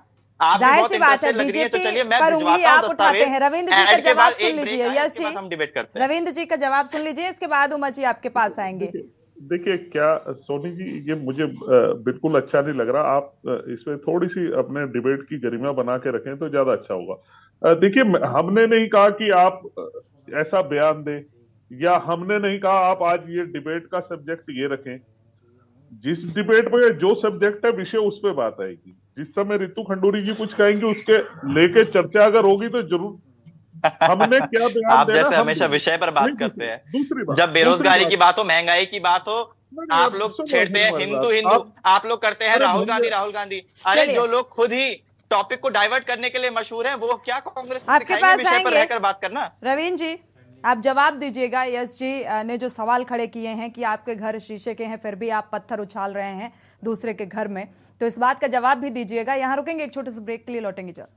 जाहिर सी बात है, बीजेपी पर उंगली आप उठाते हैं। रविंद्र जी का जवाब सुन लीजिए यश जी, हम डिबेट करते हैं। रविंद्र जी का जवाब सुन लीजिए, इसके बाद उमा जी आपके पास आएंगे। देखिए क्या सोनी जी, ये मुझे बिल्कुल अच्छा नहीं लग रहा। आप इसमें थोड़ी सी अपने डिबेट की गरिमा बना के रखें तो ज्यादा अच्छा होगा। देखिए हमने नहीं कहा कि आप ऐसा बयान दें, या हमने नहीं कहा आप आज ये डिबेट का सब्जेक्ट ये रखें। जिस डिबेट पे जो सब्जेक्ट है विषय, उस पर बात आएगी। जिस समय रितु खंडूरी जी कुछ कहेंगे उसके लेके चर्चा अगर होगी तो जरूर। हमने क्या बयान आप देना, जैसे हमेशा विषय पर बात करते हैं। दूसरी बात, जब बेरोजगारी की बात हो, महंगाई की बात हो, आप लोग छेड़ते हैं हिंदू, आप लोग करते हैं राहुल गांधी। अरे जो लोग खुद ही टॉपिक को डाइवर्ट करने के लिए मशहूर हैं, वो क्या कांग्रेस को आपके पास विषय पर रहकर बात करना? रवीन जी आप जवाब दीजिएगा। यश जी ने जो सवाल खड़े किए हैं कि आपके घर शीशे के हैं फिर भी आप पत्थर उछाल रहे हैं दूसरे के घर में, तो इस बात का जवाब भी दीजिएगा। यहां रुकेंगे, एक छोटे से ब्रेक के लिए लौटेंगे जल्द।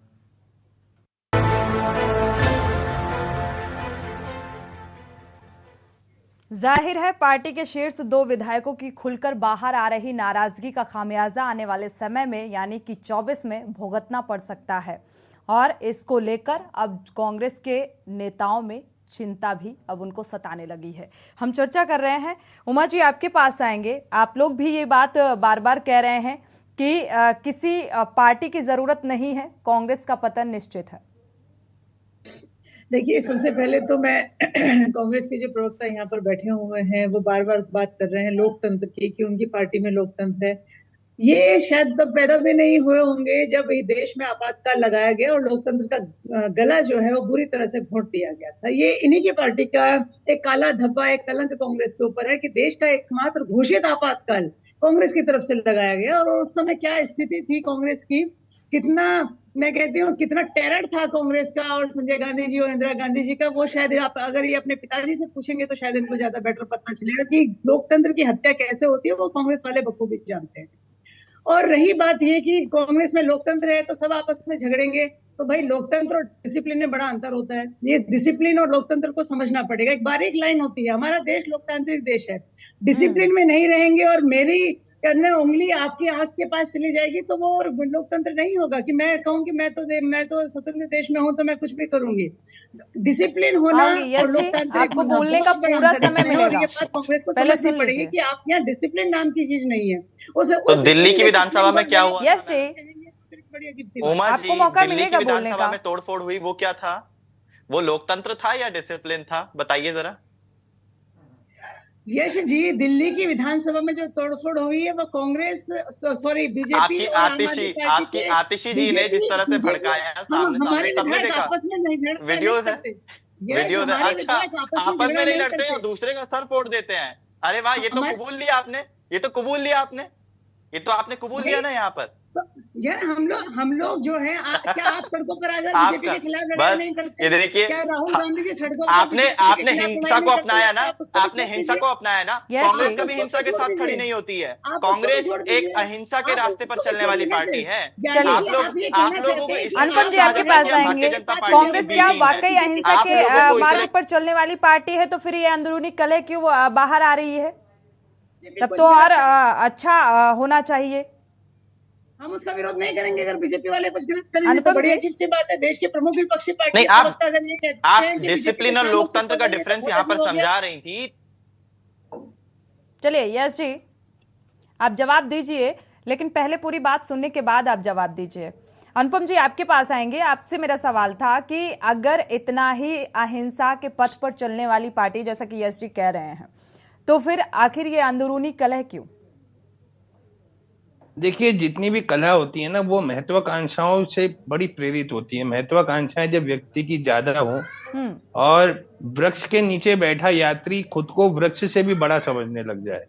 जाहिर है पार्टी के शीर्ष 2 विधायकों की खुलकर बाहर आ रही नाराजगी का खामियाजा आने वाले समय में यानी कि 24 में भुगतना पड़ सकता है, और इसको लेकर अब कांग्रेस के नेताओं में चिंता भी अब उनको सताने लगी है। हम चर्चा कर रहे हैं, उमा जी आपके पास आएंगे। आप लोग भी ये बात बार बार कह रहे हैं कि किसी पार्टी की जरूरत नहीं है, कांग्रेस का पतन निश्चित है। देखिए सबसे पहले तो मैं कांग्रेस के जो प्रवक्ता यहाँ पर बैठे हुए हैं वो बार बार बात कर रहे हैं लोकतंत्र की, कि उनकी पार्टी में लोकतंत्र है। ये शायद तब पैदा भी नहीं हुए होंगे जब ये देश में आपातकाल लगाया गया और लोकतंत्र का गला जो है वो बुरी तरह से घोंट दिया गया था। ये इन्हीं की पार्टी का एक काला धब्बा, एक कलंक कांग्रेस के ऊपर है कि देश का एकमात्र घोषित आपातकाल कांग्रेस की तरफ से लगाया गया। और उस समय क्या स्थिति थी कांग्रेस की, कितना, मैं कहती हूँ कितना टेरर था कांग्रेस का और संजय गांधी जी और इंदिरा गांधी जी का, वो शायद आप अगर ये अपने पिताजी से पूछेंगे तो शायद इनको ज्यादा बेटर पता चलेगा कि लोकतंत्र की हत्या कैसे होती है, वो कांग्रेस वाले बखूबी जानते हैं। और रही बात ये कि कांग्रेस में लोकतंत्र है तो सब आपस में झगड़ेंगे, तो भाई लोकतंत्र और डिसिप्लिन में बड़ा अंतर होता है। ये डिसिप्लिन और लोकतंत्र को समझना पड़ेगा। एक बारीक लाइन होती है, हमारा देश लोकतांत्रिक देश है, डिसिप्लिन में नहीं रहेंगे और मेरी करने उंगली आपकी आंख के पास चली जाएगी तो वो लोकतंत्र नहीं होगा। कि मैं कहूँ कि मैं तो स्वतंत्र देश में हूँ तो मैं कुछ भी करूंगी। डिसिप्लिन होना और लोकतांत्रिक आपको बोलने का पूरा समय मिलेगा। ये बात कांग्रेस को समझनी पड़ेगी कि आप यहाँ डिसिप्लिन नाम की चीज नहीं है। तो दिल्ली की विधानसभा में क्या हुआ? यस जी, आपको मौका मिलेगा बोलने का। में तोड़फोड़ हुई, वो क्या था? वो लोकतंत्र था या डिसिप्लिन था? बताइए जरा। यश जी, दिल्ली की विधानसभा में जो तोड़फोड़ हुई है वो कांग्रेस, सॉरी बीजेपी, आपकी आतिशी जी ने जिस तरह से भड़काया है, हमारे विधायक आपस में नहीं लड़ते, वीडियो है। अच्छा, आपस में नहीं लड़ते और दूसरे का सर फोड़ देते हैं। अरे वाह, ये तो कबूल लिया आपने, ये तो आपने कबूल लिया ना यहाँ पर। यार हम लोग जो है क्या आप सड़कों पर अगर बीजेपी के खिलाफ लड़ाई नहीं करते? ये देखिए, क्या राहुल गांधी जी सड़कों पर आपने हिंसा को अपनाया ना, आपने हिंसा को अपनाया ना। Yes, कांग्रेस जी। कभी हिंसा के साथ खड़ी नहीं होती है। आप उसको कांग्रेस छोड़ एक दीजिए। अहिंसा के आप रास्ते पर उसको चलने वाली छोड़ पार्टी दीजिए। है। चलिए, आप लोगों आप ये को कहना इस अनुपम जी आपके पास आएंगे। कांग्रेस क्या वाकई अहिंसा के मार्ग पर चलने वाली पार्टी है? तो फिर ये अंदरूनी कलह क्यों बाहर आ रही है? तब तो और अच्छा होना चाहिए। हम उसका विरोध नहीं करेंगे अगर बीजेपी वाले कुछ गलत करेंगे। अनुपम तो बड़ी जी। अजीब सी बात है, देश के प्रमुख विपक्षी पार्टी नहीं, के प्रवक्ता अगर ये कहते आप हैं कि डिसिप्लिन और लोकतंत्र का डिफरेंस यहाँ पर समझा रही थी। चलिए यश जी आप जवाब दीजिए, लेकिन पहले पूरी बात सुनने के बाद आप जवाब दीजिए। अनुपम जी आपके पास आएंगे। आपसे मेरा सवाल था कि अगर इतना ही अहिंसा के पथ पर चलने वाली पार्टी जैसा कि यश जी कह रहे हैं, तो फिर आखिर ये अंदरूनी कलह क्यों? देखिए, जितनी भी कला होती है ना, वो महत्वाकांक्षाओं से बड़ी प्रेरित होती है। महत्वाकांक्षाएं जब व्यक्ति की ज्यादा हो और वृक्ष के नीचे बैठा यात्री खुद को वृक्ष से भी बड़ा समझने लग जाए,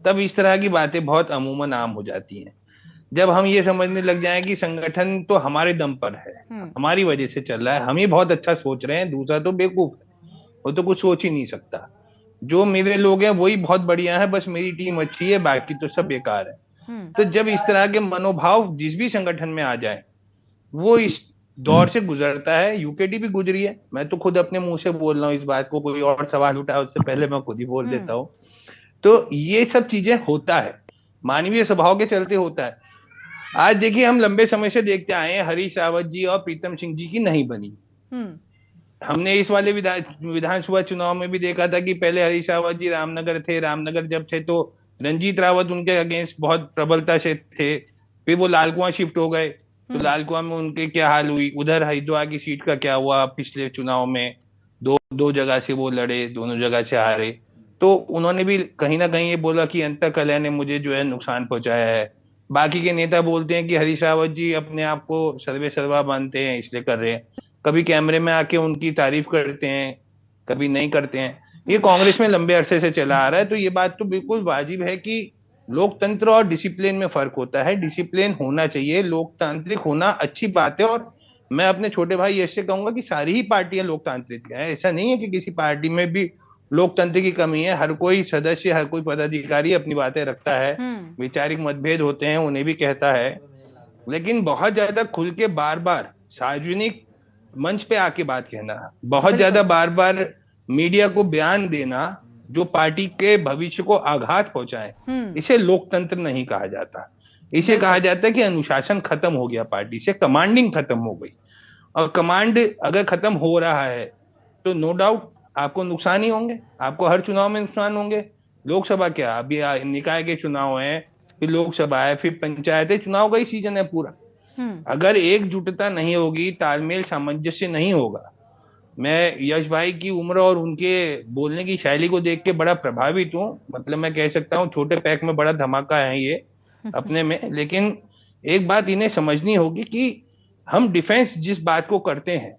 तब इस तरह की बातें बहुत अमूमन आम हो जाती हैं। जब हम ये समझने लग जाएं कि संगठन तो हमारे दम पर है, हमारी वजह से चल रहा है, हम ही बहुत अच्छा सोच रहे हैं, दूसरा तो बेवकूफ है, वो तो कुछ सोच ही नहीं सकता, जो मेरे लोग हैं वही बहुत बढ़िया है, बस मेरी टीम अच्छी है, बाकी तो सब बेकार है। तो जब इस तरह के मनोभाव जिस भी संगठन में आ जाए, वो इस दौर से गुजरता है। यूकेडी भी गुजरी है, मैं तो खुद अपने मुंह से बोल रहा हूँ इस बात को, कोई और सवाल उठाए उससे पहले मैं खुद ही बोल देता हूँ। तो ये सब चीजें होता है, मानवीय स्वभाव के चलते होता है। आज देखिए, हम लंबे समय से देखते आए हैं, हरीश रावत जी और प्रीतम सिंह जी की नहीं बनी। हमने इस वाले विधानसभा चुनाव में भी देखा था कि पहले हरीश रावत जी रामनगर थे, रामनगर जब थे तो रंजीत रावत उनके अगेंस्ट बहुत प्रबलता से थे, फिर वो लाल कुआं शिफ्ट हो गए, तो लाल कुआं में उनके क्या हाल हुई। उधर हरिद्वार की सीट का क्या हुआ, पिछले चुनाव में दो जगह से वो लड़े, दोनों जगह से हारे, तो उन्होंने भी कहीं ना कहीं ये बोला कि अंतःकलह ने मुझे जो है नुकसान पहुंचाया है। बाकी के नेता बोलते हैं कि हरीश रावत जी अपने आप को सर्वे सर्वा मानते हैं इसलिए कर रहे हैं, कभी कैमरे में आके उनकी तारीफ करते हैं, कभी नहीं करते हैं। ये कांग्रेस में लंबे अरसे से चला आ रहा है। तो ये बात तो बिल्कुल वाजिब है कि लोकतंत्र और डिसिप्लिन में फर्क होता है। डिसिप्लिन होना चाहिए, लोकतांत्रिक होना अच्छी बात है, और मैं अपने छोटे भाई यश से कहूंगा कि सारी ही पार्टियां लोकतांत्रिक है। ऐसा नहीं है कि किसी पार्टी में भी लोकतंत्र की कमी है। हर कोई सदस्य, हर कोई पदाधिकारी अपनी बातें रखता है, वैचारिक मतभेद होते हैं उन्हें भी कहता है, लेकिन बहुत ज्यादा खुल के बार बार सार्वजनिक मंच पे आके बात कहना, बहुत ज्यादा बार बार मीडिया को बयान देना जो पार्टी के भविष्य को आघात पहुंचाए, इसे लोकतंत्र नहीं कहा जाता। इसे कहा जाता है कि अनुशासन खत्म हो गया पार्टी से, कमांडिंग खत्म हो गई। और कमांड अगर खत्म हो रहा है तो नो डाउट आपको नुकसान ही होंगे, आपको हर चुनाव में नुकसान होंगे। लोकसभा क्या, अभी निकाय के चुनाव है, फिर लोकसभा है, फिर पंचायत है, चुनाव का ही सीजन है पूरा। अगर एकजुटता नहीं होगी, तालमेल सामंजस्य नहीं होगा। मैं यश भाई की उम्र और उनके बोलने की शैली को देख के बड़ा प्रभावित हूँ। मतलब मैं कह सकता हूँ छोटे पैक में बड़ा धमाका है ये अपने में। लेकिन एक बात इन्हें समझनी होगी कि हम डिफेंस जिस बात को करते हैं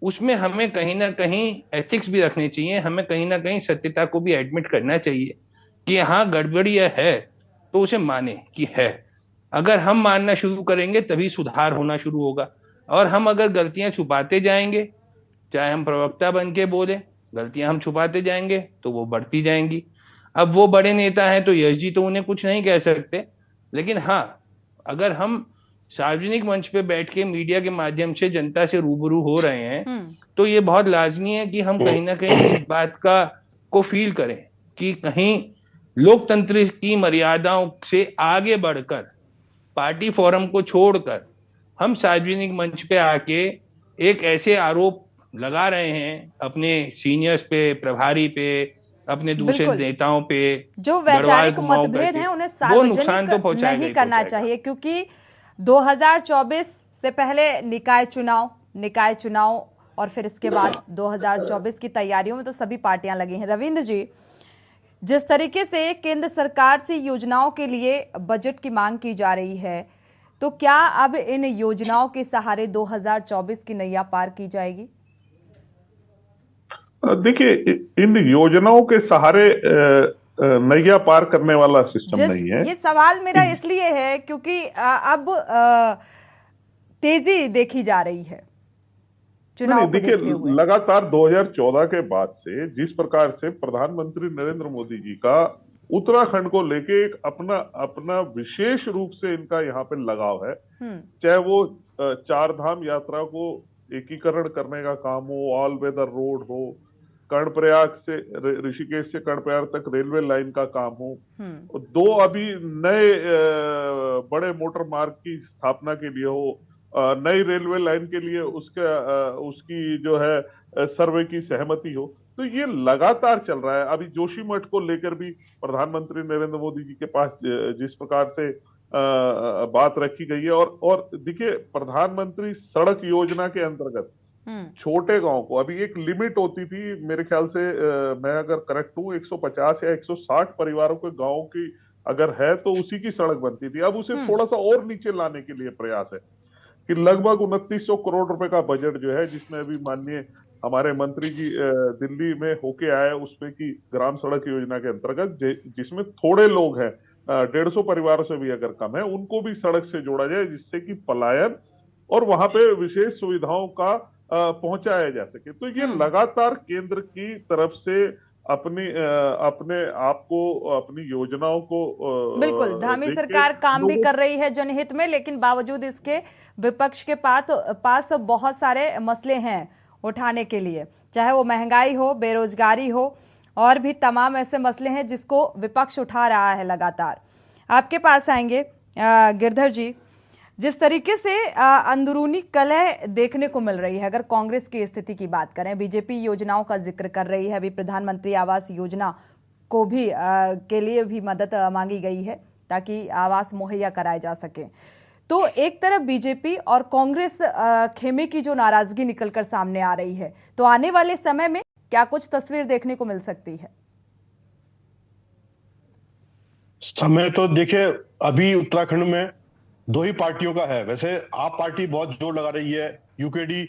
उसमें हमें कहीं ना कहीं एथिक्स भी रखने चाहिए, हमें कहीं ना कहीं सत्यता को भी एडमिट करना चाहिए कि हाँ गड़बड़ी है तो उसे माने कि है। अगर हम मानना शुरू करेंगे तभी सुधार होना शुरू होगा। और हम अगर गलतियां छुपाते जाएंगे, चाहे हम प्रवक्ता बन के बोले, गलतियां हम छुपाते जाएंगे तो वो बढ़ती जाएंगी। अब वो बड़े नेता हैं तो यश जी तो उन्हें कुछ नहीं कह सकते, लेकिन हाँ अगर हम सार्वजनिक मंच पे बैठ के मीडिया के माध्यम से जनता से रूबरू हो रहे हैं तो ये बहुत लाजमी है कि हम कहीं ना कहीं इस बात को फील करें कि कहीं लोकतंत्र की मर्यादाओं से आगे बढ़कर, पार्टी फोरम को छोड़कर हम सार्वजनिक मंच पे आके एक ऐसे आरोप लगा रहे हैं अपने सीनियर्स पे, प्रभारी पे, अपने दूसरे नेताओं पे, जो वैचारिक मतभेद हैं उन्हें सार्वजनिक नहीं करना चाहिए, क्योंकि 2024 से पहले निकाय चुनाव और फिर इसके बाद 2024 की तैयारियों में तो सभी पार्टियां लगी हैं। रविंद्र जी, जिस तरीके से केंद्र सरकार से योजनाओं के लिए बजट की मांग की जा रही है, तो क्या अब इन योजनाओं के सहारे 2024 की नैया पार की जाएगी? देखिए, इन योजनाओं के सहारे नैया पार करने वाला सिस्टम नहीं है। ये सवाल मेरा इसलिए है क्योंकि अब तेजी देखी जा रही है चुनाव को देखिए, देखते हुए। लगातार 2014 के बाद से जिस प्रकार से प्रधानमंत्री नरेंद्र मोदी जी का उत्तराखंड को लेके एक अपना विशेष रूप से इनका यहाँ पे लगाव है, चाहे वो चार धाम यात्रा को एकीकरण करने का काम हो, ऑल वेदर रोड हो, कर्णप्रयाग से ऋषिकेश से कर्णप्रयाग तक रेलवे लाइन का काम हो, दो अभी नए बड़े मोटर मार्ग की स्थापना के लिए हो, नई रेलवे लाइन के लिए उसकी जो है सर्वे की सहमति हो, तो ये लगातार चल रहा है। अभी जोशीमठ को लेकर भी प्रधानमंत्री नरेंद्र मोदी जी के पास जिस प्रकार से बात रखी गई है, और देखिए प्रधानमंत्री सड़क योजना के अंतर्गत छोटे गांव को अभी एक लिमिट होती थी, मेरे ख्याल से मैं अगर करेक्ट हूँ 150 या 160 परिवारों के गांव की अगर है तो उसी की सड़क बनती थी। अब उसे थोड़ा सा और नीचे लाने के लिए प्रयास है कि लगभग 2900 करोड़ रुपए का बजट जो है, जिसमें अभी माननीय हमारे मंत्री जी दिल्ली में होके आए, उसमें की ग्राम सड़क योजना के अंतर्गत जिसमें थोड़े लोग हैं, 150 परिवारों से भी अगर कम है, उनको भी सड़क से जोड़ा जाए, जिससे कि पलायन और वहां पे विशेष सुविधाओं का पहुंचाया जा सके। तो ये लगातार केंद्र की तरफ से अपने आप को, अपनी योजनाओं को बिल्कुल धामी सरकार काम भी कर रही है जनहित में, लेकिन बावजूद इसके विपक्ष के पास बहुत सारे मसले हैं उठाने के लिए, चाहे वो महंगाई हो, बेरोजगारी हो, और भी तमाम ऐसे मसले हैं जिसको विपक्ष उठा रहा है लगातार। आपके पास आएंगे गिरधर जी, जिस तरीके से अंदरूनी कलह देखने को मिल रही है, अगर कांग्रेस की स्थिति की बात करें, बीजेपी योजनाओं का जिक्र कर रही है, अभी प्रधानमंत्री आवास योजना को भी के लिए भी मदद मांगी गई है ताकि आवास मुहैया कराए जा सके। तो एक तरफ बीजेपी और कांग्रेस खेमे की जो नाराजगी निकलकर सामने आ रही है, तो आने वाले समय में क्या कुछ तस्वीर देखने को मिल सकती है? समय तो देखिए अभी उत्तराखंड में दो ही पार्टियों का है। वैसे आप पार्टी बहुत जोर लगा रही है, यूकेडी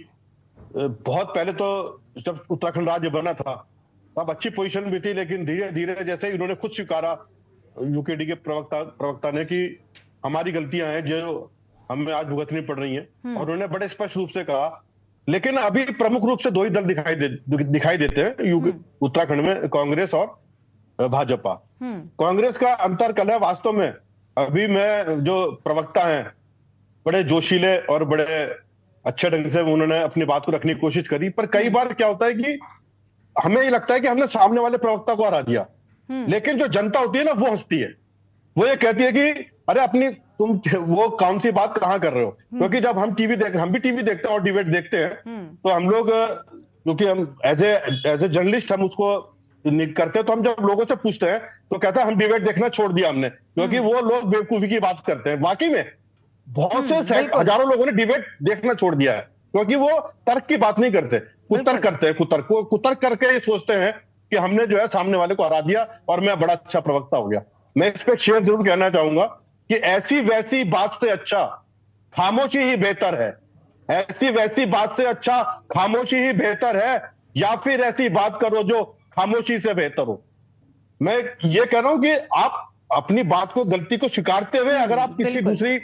बहुत पहले तो जब उत्तराखंड राज्य बना था तब अच्छी पोजीशन भी थी, लेकिन धीरे धीरे जैसे ही उन्होंने खुद स्वीकारा यूकेडी के प्रवक्ता ने कि हमारी गलतियां हैं जो हमें आज भुगतनी पड़ रही हैं, और उन्होंने बड़े स्पष्ट रूप से कहा। लेकिन अभी प्रमुख रूप से दो ही दल दिखाई देते हैं उत्तराखंड में, कांग्रेस और भाजपा। कांग्रेस का अंतरकलह वास्तव में, अभी मैं जो प्रवक्ता हैं बड़े जोशीले और बड़े अच्छे ढंग से उन्होंने अपनी बात को रखने की कोशिश करी, पर कई बार क्या होता है कि हमें ये लगता है कि हमने सामने वाले प्रवक्ता को हरा दिया, लेकिन जो जनता होती है ना वो हंसती है, वो ये कहती है कि अरे अपनी तुम वो कौन सी बात कहाँ कर रहे हो। क्योंकि जब हम भी टीवी देखते हैं और डिबेट देखते हैं, तो हम लोग क्योंकि हम एज ए जर्नलिस्ट हम उसको करते हैं, तो हम जब लोगों से पूछते हैं तो कहता है हम डिबेट देखना छोड़ दिया हमने, क्योंकि वो लोग बेवकूफी की बात करते हैं। वाकई में बहुत से हजारों लोगों ने डिबेट देखना छोड़ दिया है, क्योंकि वो तर्क की बात नहीं करते, कुतर्क करते हैं। कुतर्क करके ये सोचते हैं कि हमने जो है सामने वाले को हरा दिया और मैं बड़ा अच्छा प्रवक्ता हो गया। मैं इस पे शेयर जरूर कहना चाहूंगा कि ऐसी वैसी बात से अच्छा खामोशी ही बेहतर है, ऐसी वैसी बात से अच्छा खामोशी ही बेहतर है, या फिर ऐसी बात करो जो खामोशी से बेहतर हो। मैं ये कह रहा हूं कि आप अपनी बात को, गलती को स्वीकारते हुए अगर आप किसी दूसरी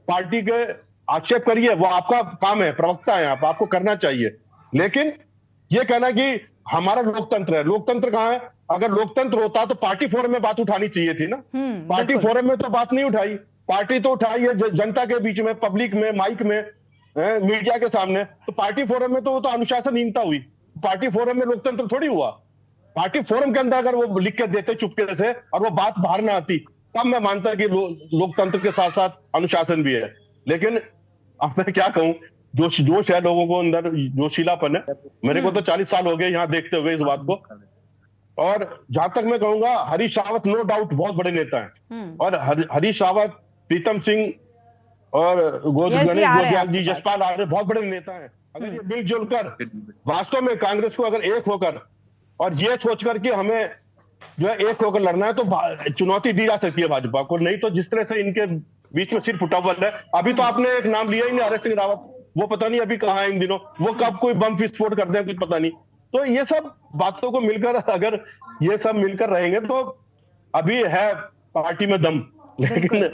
पार्टी के आक्षेप करिए, वो आपका काम है, प्रवक्ता है आप, आपको करना चाहिए। लेकिन ये कहना कि हमारा लोकतंत्र है, लोकतंत्र कहां है? अगर लोकतंत्र होता तो पार्टी फोरम में बात उठानी चाहिए थी ना। पार्टी फोरम में तो बात नहीं उठाई, पार्टी तो उठाई है जनता के बीच में, पब्लिक में, माइक में, मीडिया के सामने। तो पार्टी फोरम में तो वो तो अनुशासनहीनता हुई, पार्टी फोरम में लोकतंत्र थोड़ी हुआ। पार्टी फोरम के अंदर अगर वो लिख के देते चुपके से और वो बात बाहर ना आती, तब मैं मानता कि लोकतंत्र के साथ साथ अनुशासन भी है। लेकिन अब मैं क्या कहूं, जोश है लोगों को अंदर, जोशीलापन है। मेरे को तो 40 साल हो गए यहाँ देखते हुए इस बात को। और जहां तक मैं कहूंगा, हरीश रावत नो डाउट बहुत बड़े नेता हैं, और हरीश रावत, प्रीतम सिंह और गोदयाल जी, जसपाल आर्य बहुत बड़े नेता हैं। अगर ये मिलजुल कर वास्तव में कांग्रेस को अगर एक होकर और ये सोचकर कि हमें जो है एक होकर लड़ना है, तो चुनौती दी जा सकती है भाजपा को। नहीं तो जिस तरह से इनके बीच में सिर्फ उठावल है। अभी तो आपने एक नाम लिया ही नहीं, हरीश सिंह रावत, वो पता नहीं अभी कहाँ है इन दिनों, वो कब कोई बम विस्फोट कर दें कुछ पता नहीं। तो ये सब बातों को मिलकर, अगर ये सब मिलकर रहेंगे तो अभी है पार्टी में दम, लेकिन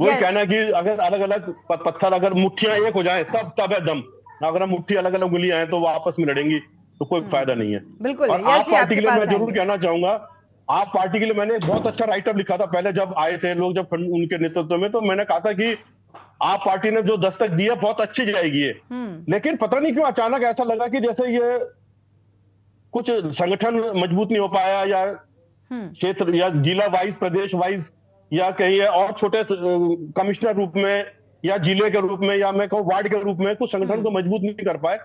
वही कहना कि अगर अलग अलग पत्थर अगर मुट्ठियां एक हो जाए तब है दम, अगर हम मुट्ठी अलग अलग उंगलियां हैं तो वो आपस में लड़ेंगी तो कोई फायदा नहीं है। बिल्कुल। और आप पार्टी के लिए मैं जरूर कहना चाहूंगा, आप पार्टी के लिए मैंने बहुत अच्छा राइटअप लिखा था पहले जब आए थे लोग, जब उनके नेतृत्व में, तो मैंने कहा था कि आप पार्टी ने जो दस्तक दी है बहुत अच्छी जाएगी ये, लेकिन पता नहीं क्यों अचानक ऐसा लगा कि जैसे ये कुछ संगठन मजबूत नहीं हो पाया, या क्षेत्र या जिला वाइज, प्रदेश वाइज, या कहीं और छोटे कमिश्नर रूप में या जिले के रूप में या मैं कहूँ वार्ड के रूप में कुछ संगठन को मजबूत नहीं कर पाए।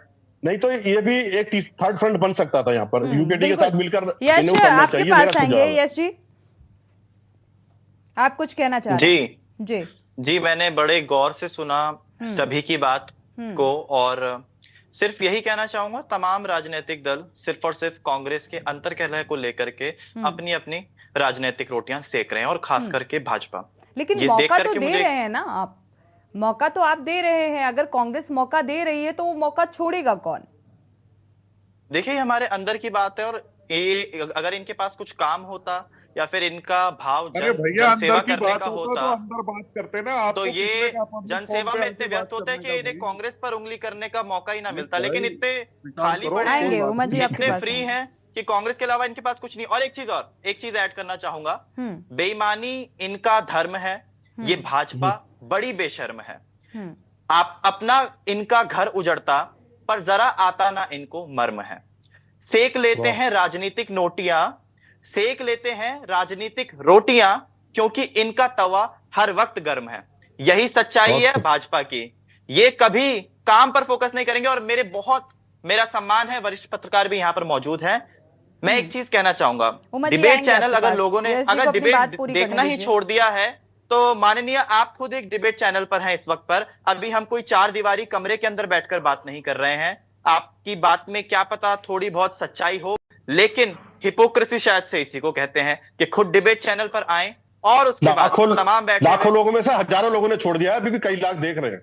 नहीं तो ये भी एक थर्ड फ्रंट बन सकता था यहाँ पर, यूकेडी के साथ मिलकर। यश आपके पास आएंगे। यश जी, आप कुछ कहना चाह रहे हैं? जी जी, मैंने बड़े गौर से सुना सभी की बात को, और सिर्फ यही कहना चाहूंगा, तमाम राजनीतिक दल सिर्फ और सिर्फ कांग्रेस के अंतर्कलह को लेकर के अपनी अपनी राजनीतिक रोटियां सेक रहे हैं, और खास करके भाजपा। लेकिन मौका तो दे रहे हैं ना आप, मौका तो आप दे रहे हैं। अगर कांग्रेस मौका दे रही है तो वो मौका छोड़ेगा कौन? देखिए, हमारे अंदर की बात है, और ये अगर इनके पास कुछ काम होता या फिर इनका भाव जनसेवा करने का होता तो अंदर बात करते ना, तो ये जनसेवा में इतने व्यस्त होते हैं कि इन्हें कांग्रेस पर उंगली करने का मौका ही ना मिलता। लेकिन इतने खाली पड़े हैं, इतने फ्री हैं कि कांग्रेस के अलावा इनके पास कुछ नहीं। और एक चीज ऐड करना चाहूंगा, बेईमानी इनका धर्म है, ये भाजपा बड़ी बेशर्म है। आप अपना इनका घर उजड़ता पर जरा आता ना इनको मर्म है। सेक लेते हैं राजनीतिक नोटियां, सेक लेते हैं राजनीतिक रोटियां, क्योंकि इनका तवा हर वक्त गर्म है। यही सच्चाई है भाजपा की। ये कभी काम पर फोकस नहीं करेंगे। और मेरा सम्मान है, वरिष्ठ पत्रकार भी यहां पर मौजूद हैं। मैं एक चीज कहना चाहूंगा, डिबेट चैनल अगर लोगों ने अगर डिबेट देखना ही छोड़ दिया है तो माननीय आप खुद एक डिबेट चैनल पर हैं इस वक्त पर। अभी हम कोई 4 दीवारी कमरे के अंदर बैठकर बात नहीं कर रहे हैं। आपकी बात में क्या पता थोड़ी बहुत सच्चाई हो, लेकिन हिपोक्रेसी शायद से इसी को कहते हैं कि खुद डिबेट चैनल पर आए और उसके बाद तमाम लाखों लोगों में से हजारों लोगों ने छोड़ दिया है, अभी भी कई लाख देख रहे हैं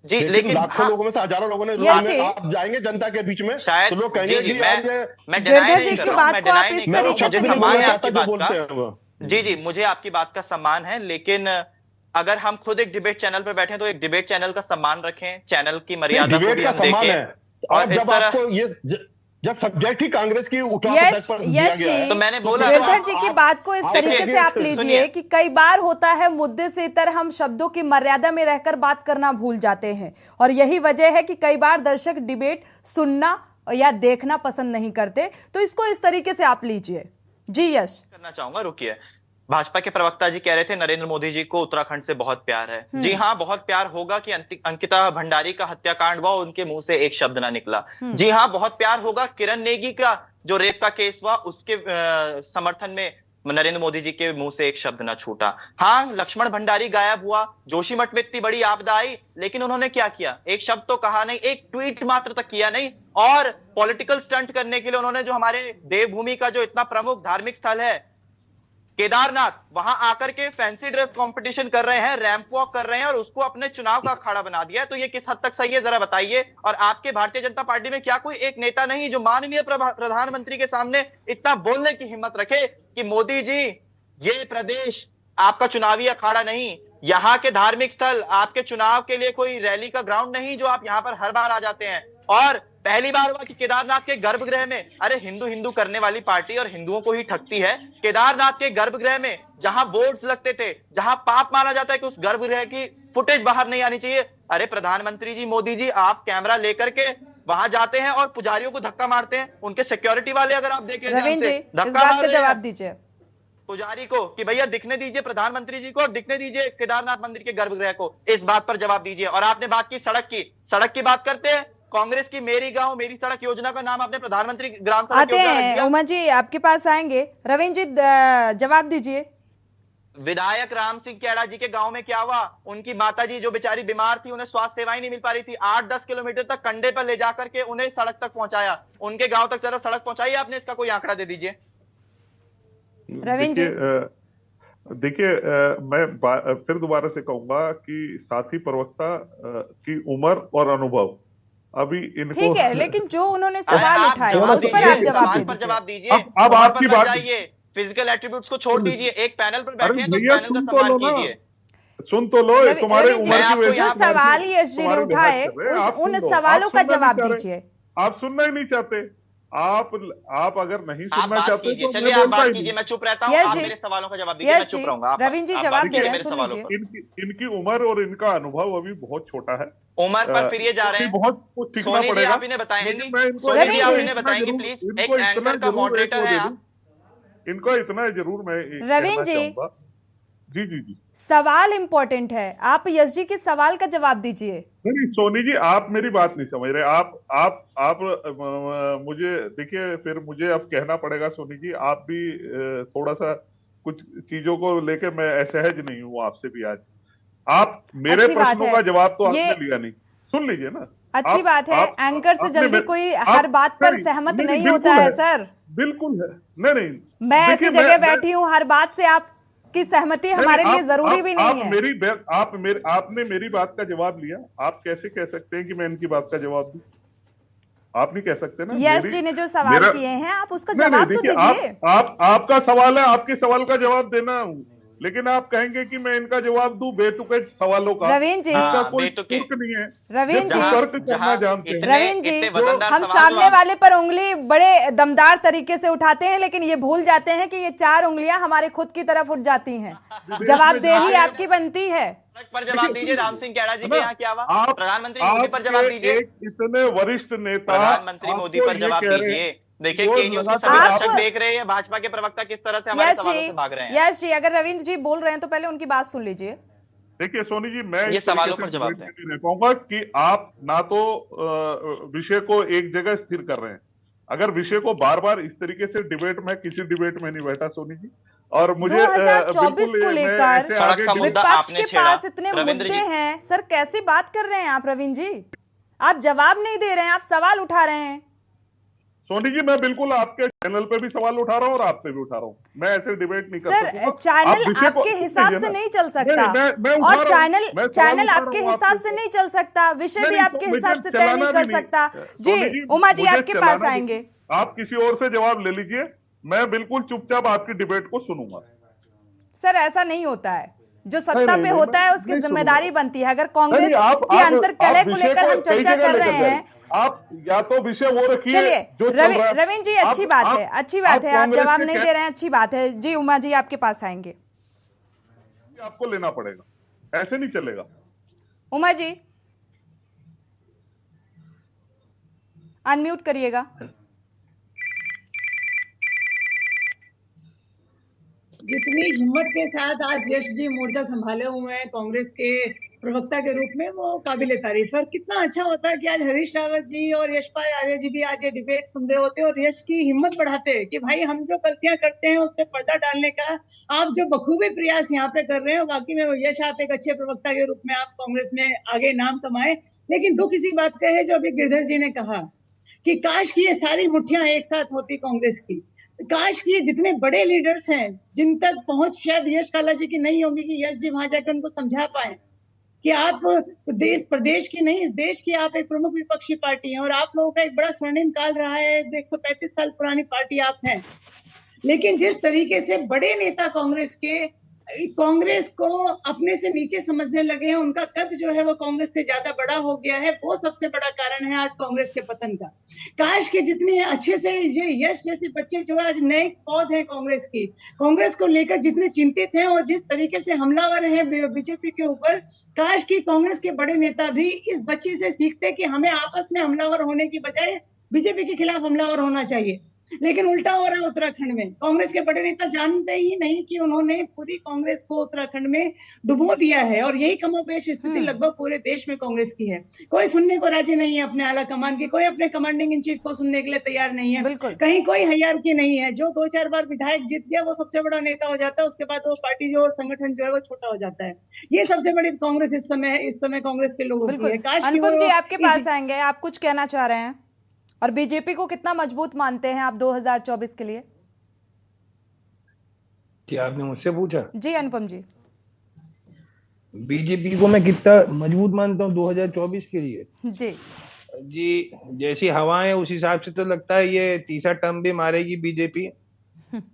जी, लेकिन लाखों लोगों में से हजारों लोगों ने। आप जाएंगे जनता के बीच में शायद तो लोग कहेंगे कि मैं डिनाई नहीं कर रहा हूं, मैं डिनाई नहीं कर रहा हूं, सम्मान है आपकी बात का। जी, मुझे आपकी बात का सम्मान है, लेकिन अगर हम खुद एक डिबेट चैनल पर बैठे तो एक डिबेट चैनल का सम्मान रखें, चैनल की मर्यादा को भी हम देखें। और जब आपको ये जब सब्जेक्ट ही कांग्रेस की उठा तो मैंने बोला गिरधर जी की बात को इस तरीके से आप लीजिए कि कई बार होता है मुद्दे से इतर हम शब्दों की मर्यादा में रहकर बात करना भूल जाते हैं, और यही वजह है कि कई बार दर्शक डिबेट सुनना या देखना पसंद नहीं करते। तो इसको इस तरीके से आप लीजिए। जी यश, करना चाहूंगा, रुकिए। भाजपा के प्रवक्ता जी कह रहे थे नरेंद्र मोदी जी को उत्तराखंड से बहुत प्यार है। जी हाँ, बहुत प्यार होगा कि अंकिता भंडारी का हत्याकांड हुआ, उनके मुंह से एक शब्द ना निकला। जी हाँ, बहुत प्यार होगा किरण नेगी का जो रेप का केस हुआ, उसके समर्थन में नरेंद्र मोदी जी के मुंह से एक शब्द ना छूटा। हाँ, लक्ष्मण भंडारी गायब हुआ, जोशीमठ में इतनी बड़ी आपदा आई, लेकिन उन्होंने क्या किया? एक शब्द तो कहा नहीं, एक ट्वीट मात्र तक किया नहीं। और पॉलिटिकल स्टंट करने के लिए उन्होंने जो हमारे देवभूमि का जो इतना प्रमुख धार्मिक स्थल है केदारनाथ, वहां आकर के फैंसी ड्रेस कंपटीशन कर रहे हैं, रैंप वॉक कर रहे हैं, और उसको अपने चुनाव का अखाड़ा बना दिया है। तो ये किस हद तक सही है जरा बताइए। और आपके भारतीय जनता पार्टी में क्या कोई एक नेता नहीं जो माननीय प्रधानमंत्री के सामने इतना बोलने की हिम्मत रखे कि मोदी जी, ये प्रदेश आपका चुनावी अखाड़ा नहीं, यहाँ के धार्मिक स्थल आपके चुनाव के लिए कोई रैली का ग्राउंड नहीं जो आप यहाँ पर हर बार आ जाते हैं। और पहली बार हुआ कि केदारनाथ के गर्भगृह में, अरे हिंदू करने वाली पार्टी और हिंदुओं को ही ठगती है। केदारनाथ के गर्भगृह में जहां बोर्ड्स लगते थे, जहां पाप माना जाता है कि उस गर्भगृह की फुटेज बाहर नहीं आनी चाहिए, अरे प्रधानमंत्री जी, मोदी जी, आप कैमरा लेकर के वहां जाते हैं और पुजारियों को धक्का मारते हैं। उनके सिक्योरिटी वाले अगर आप देखें धक्का मार जवाब दीजिए पुजारी को कि भैया दिखने दीजिए प्रधानमंत्री जी को, दिखने दीजिए केदारनाथ मंदिर के गर्भगृह को। इस बात पर जवाब दीजिए। और आपने बात की सड़क की बात करते हैं, कांग्रेस की मेरी गांव मेरी सड़क योजना का नाम आपने प्रधानमंत्री ग्राम सड़क आते हैं। उमा जी आपके पास आएंगे। रविंद्र जी जवाब दीजिए। विधायक राम सिंह खेड़ा जी के गांव में क्या हुआ? उनकी माताजी जो बेचारी बीमार थी, उन्हें स्वास्थ्य सेवाएं नहीं मिल पा रही थी, 8-10 किलोमीटर तक कंधे पर ले जाकर के उन्हें सड़क तक पहुंचाया। उनके गांव तक जरा सड़क पहुंचाई आपने, इसका कोई आंकड़ा दे दीजिए। रविंद्र देखिए, मैं फिर दोबारा से कहूंगा कि साथी प्रवक्ता की उम्र और अनुभव अभी इनको ठीक है, लेकिन जो उन्होंने सवाल उठाया उस पर आप जवाब दीजिए। अब आपकी बात फिजिकल एट्रीब्यूट्स को छोड़ दीजिए, एक पैनल पर अरे बैठे हैं तो भैया पैनल का सुन तो सम्मान लो ना, कीजिए। सुन तो लो, तुम्हारे रवि जी, उम्र की वजह जो से सवाल यश जी ने तुम्हारे उठाए लिहाज कर रहे हैं, आप उन सुन लो, सवालों आप का सुनना जवाब नहीं चाह रहे। दीजिए। आप सुनना ही नहीं चाहते। आप अगर नहीं आप सुनना बात चाहते कीजिए, तो चलिए मैं आप बोलता बात ही कीजिए, नहीं। मैं चुप रहता हूँ, यश आप जी, मेरे सवालों का जवाब दीजिए, मैं यश चुप जी, रहूंगा। रवीन जी आप जवाब बात दे रहे कीजिए हैं, मेरे सुन सवालों लीजिए। पर। इनकी उम्र और इनका अनुभव अभी बहुत छोटा है। उमर पर फिर ये जा रहे हैं। बहुत कुछ सीखना सोनी जी पड़ेगा। आप इन्हें बताएंगी, लेकिन मैं इनको सोनी जी रवीन आप जी, इन्हें बताएंगी प्लीज, एक इनको इतना एंकर का जरूर एक मॉडरेटर वो है दे आप। दूं। इनको इतना जरूर मैं रवीन कहना जी, चाहूंगा। जी जी जी। सवाल इंपॉर्टेंट है, आप यश जी के सवाल का जवाब दीजिए। नहीं सोनी जी, आप मेरी बात नहीं समझ रहे। आप मुझे देखिए, फिर मुझे अब कहना पड़ेगा सोनी जी, आप भी थोड़ा सा कुछ चीजों को लेके मैं असहज नहीं हूँ आपसे भी आज। आप मेरे अच्छी बात प्रश्नों है। का जवाब तो ये आपने लिया नहीं। सुन लीजिए ना। अच्छी बात है, एंकर से जल्दी कोई हर बात पर सहमत नहीं होता है सर। बिल्कुल है। नहीं मैं ऐसी देखिए, जगह बैठी हूँ, हर बात से आपकी सहमति हमारे लिए जरूरी भी नहीं है। आपने मेरी बात का जवाब लिया। आप कैसे कह सकते हैं कि मैं इनकी बात का जवाब दूं? आप नहीं कह सकते ना। यश जी ने जो सवाल किए हैं आप उसका जवाब तो देखिए, दीजिए। आपका सवाल है, आपके सवाल का जवाब देना, लेकिन आप कहेंगे कि मैं इनका जवाब दूं बेतुके सवालों का। रवीन जी, इसका कोई तुर्क नहीं है। रवीन जी, तर्क करना जानते हैं। रवीन जी, हम सामने वाले पर उंगली बड़े दमदार तरीके से उठाते हैं, लेकिन ये भूल जाते हैं कि ये 4 उंगलियां हमारे खुद की तरफ उठ जाती हैं। जवाबदेही आपकी बनती है। पर जवाब दीजिए, राम सिंह कैड़ा जी के यहाँ क्या हुआ? प्रधानमंत्री मोदी पर जवाब दीजिए। इतने वरिष्ठ नेता, प्रधानमंत्री मोदी पर जवाब दीजिए। देखिए के न्यूज़ के सभी दर्शक देख रहे हैं भाजपा के प्रवक्ता किस तरह से हमारे सवालों से भाग रहे हैं। यश जी, अगर रविंद्र जी बोल रहे हैं तो पहले उनकी बात सुन लीजिए। देखिए सोनी जी, मैं ये सवालों पर जवाब दें। नहीं रह पाऊंगा कि आप ना तो विषय को एक जगह स्थिर कर रहे हैं। अगर विषय को बार बार इस तरीके से डिबेट में, किसी डिबेट में नहीं बैठा सोनी जी। और मुझे 2024 को लेकर विपक्ष के पास इतने रविंद्र मुद्दे जी। हैं सर, कैसी बात कर रहे हैं आप रविंद्र जी? आप जवाब नहीं दे रहे हैं, आप सवाल उठा रहे हैं। सोनी जी, मैं बिल्कुल आपके चैनल पे भी सवाल उठा रहा हूँ और आप पे भी उठा रहा हूँ। मैं ऐसे डिबेट नहीं कर सकता। सर चैनल आपके हिसाब से नहीं चल सकता, और चैनल आपके हिसाब से नहीं चल सकता, विषय भी आपके हिसाब से तय नहीं कर सकता। जी उमा जी आपके पास आएंगे। आप किसी और से जवाब ले लीजिए, मैं बिल्कुल चुपचाप आपकी डिबेट को सुनूंगा। सर ऐसा नहीं होता है, जो सत्ता पे होता है उसकी जिम्मेदारी बनती है। अगर कांग्रेस की अंतर कलह को लेकर हम चर्चा कर रहे हैं, आप या तो विषय वो रखिए। चलिए रविंद्र जी, अच्छी बात है, अच्छी बात है, आप जवाब नहीं दे रहे हैं, अच्छी बात है। जी उमा जी आपके पास आएंगे। आपको लेना पड़ेगा, ऐसे नहीं चलेगा। उमा जी अनम्यूट करिएगा। जितनी हिम्मत के साथ आज यश जी मोर्चा संभाले हुए हैं कांग्रेस के प्रवक्ता के रूप में, वो काबिले तारीफ है। कितना अच्छा होता है कि आज हरीश रावत जी और यशपाल आर्य जी भी आज ये डिबेट सुन रहे होते और यश की हिम्मत बढ़ाते कि भाई हम जो गलतियां करते हैं उस पर पर्दा डालने का आप जो बखूबी प्रयास यहाँ पे कर रहे हैं, वाकई में यश आप एक अच्छे प्रवक्ता के रूप में आप कांग्रेस में आगे नाम कमाए। लेकिन दुख इसी बात का है जो अभी गिरधर जी ने कहा कि काश की ये सारी मुठ्ठियां एक साथ होती कांग्रेस की, काश की जितने बड़े लीडर्स हैं जिन तक पहुंच शायद यश काला जी की नहीं होगी कि यश जी वहां जाकर उनको समझा पाए कि आप देश प्रदेश की नहीं, इस देश की आप एक प्रमुख विपक्षी पार्टी हैं और आप लोगों का एक बड़ा स्वर्णिम काल रहा है, 135 साल पुरानी पार्टी आप हैं। लेकिन जिस तरीके से बड़े नेता कांग्रेस को अपने से नीचे समझने लगे हैं, उनका कद जो है वो कांग्रेस से ज्यादा बड़ा हो गया है, वो सबसे बड़ा कारण है आज कांग्रेस के पतन का। काश के जितने अच्छे से ये यश जैसे बच्चे जो आज नए पौध हैं कांग्रेस को लेकर जितने चिंतित हैं और जिस तरीके से हमलावर हैं बीजेपी के ऊपर, काश की कांग्रेस के बड़े नेता भी इस बच्चे से सीखते कि हमें आपस में हमलावर होने की बजाय बीजेपी के खिलाफ हमलावर होना चाहिए। लेकिन उल्टा हो रहा है उत्तराखंड में। कांग्रेस के बड़े नेता जानते ही नहीं कि उन्होंने पूरी कांग्रेस को उत्तराखंड में डुबो दिया है और यही कमोबेश स्थिति लगभग पूरे देश में कांग्रेस की है। कोई सुनने को राजी नहीं है अपने आला कमान की, कोई अपने कमांडिंग इन चीफ को सुनने के लिए तैयार नहीं है, कहीं कोई हयारकी नहीं है। जो 2-4 बार विधायक जीत गया वो सबसे बड़ा नेता हो जाता है, उसके बाद वो पार्टी जो संगठन जो है वो छोटा हो जाता है। ये सबसे बड़ी कांग्रेस इस समय कांग्रेस के लोगों की है। काश अनुपम जी आपके पास आएंगे, आप कुछ कहना चाह रहे हैं और बीजेपी को कितना मजबूत मानते हैं आप 2024 के लिए? क्या आपने मुझसे पूछा? जी अनुपम जी। बीजेपी को मैं कितना मजबूत मानता हूँ 2024 के लिए? जी जैसी हवा है उस हिसाब से तो लगता है ये तीसरा टर्म भी मारेगी बीजेपी।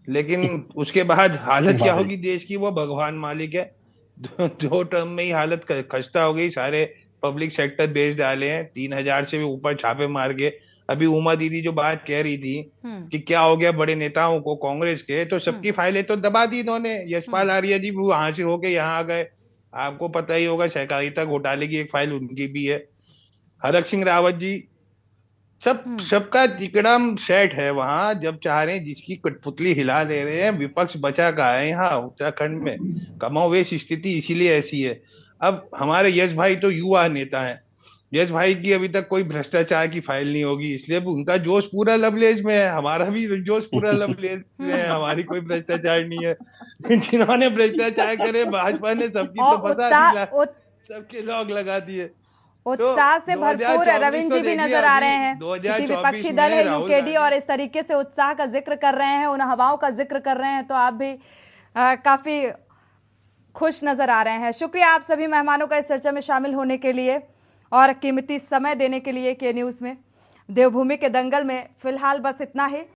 लेकिन उसके बाद हालत क्या होगी देश की वो भगवान मालिक है। 2 टर्म में ही हालत खस्ता हो गई। सारे पब्लिक सेक्टर बेच डाले हैं, 3000 से भी ऊपर छापे मार के। अभी उमा दीदी जो बात कह रही थी कि क्या हो गया बड़े नेताओं को कांग्रेस के, तो सबकी फाइलें तो दबा दी इन्होंने। यशपाल आर्या जी भी वहां से होके यहाँ आ गए। आपको पता ही होगा सहकारिता घोटाले की एक फाइल उनकी भी है। हरक सिंह रावत जी, सबका तिकड़म सेट है वहां। जब चाह रहे हैं जिसकी कठपुतली हिला दे रहे हैं। विपक्ष बचा कहाँ है यहाँ उत्तराखंड में? कमोवेश स्थिति इसीलिए ऐसी है। अब हमारे यश भाई तो युवा नेता हैं। यश भाई की अभी तक कोई भ्रष्टाचार की फाइल नहीं होगी, इसलिए उनका जोश पूरा लवलेज में है। हमारा भी जोश पूरा लवलेज में है, हमारी कोई भ्रष्टाचार नहीं है। जिन्होंने भ्रष्टाचार करे भाजपा ने सबकी तो फंसा दिया, सबके लॉक लगा दिए। उत्साह से भरपूर रविंद्र जी भी नजर आ रहे हैं, क्योंकि विपक्षी दल है यूकेडी और इस तरीके से उत्साह का जिक्र कर रहे हैं, उन हवाओं का जिक्र कर रहे हैं, तो आप भी काफी खुश नजर आ रहे हैं। शुक्रिया आप सभी मेहमानों का इस चर्चा में शामिल होने के लिए और कीमती समय देने के लिए के न्यूज़ में। देवभूमि के दंगल में फिलहाल बस इतना ही।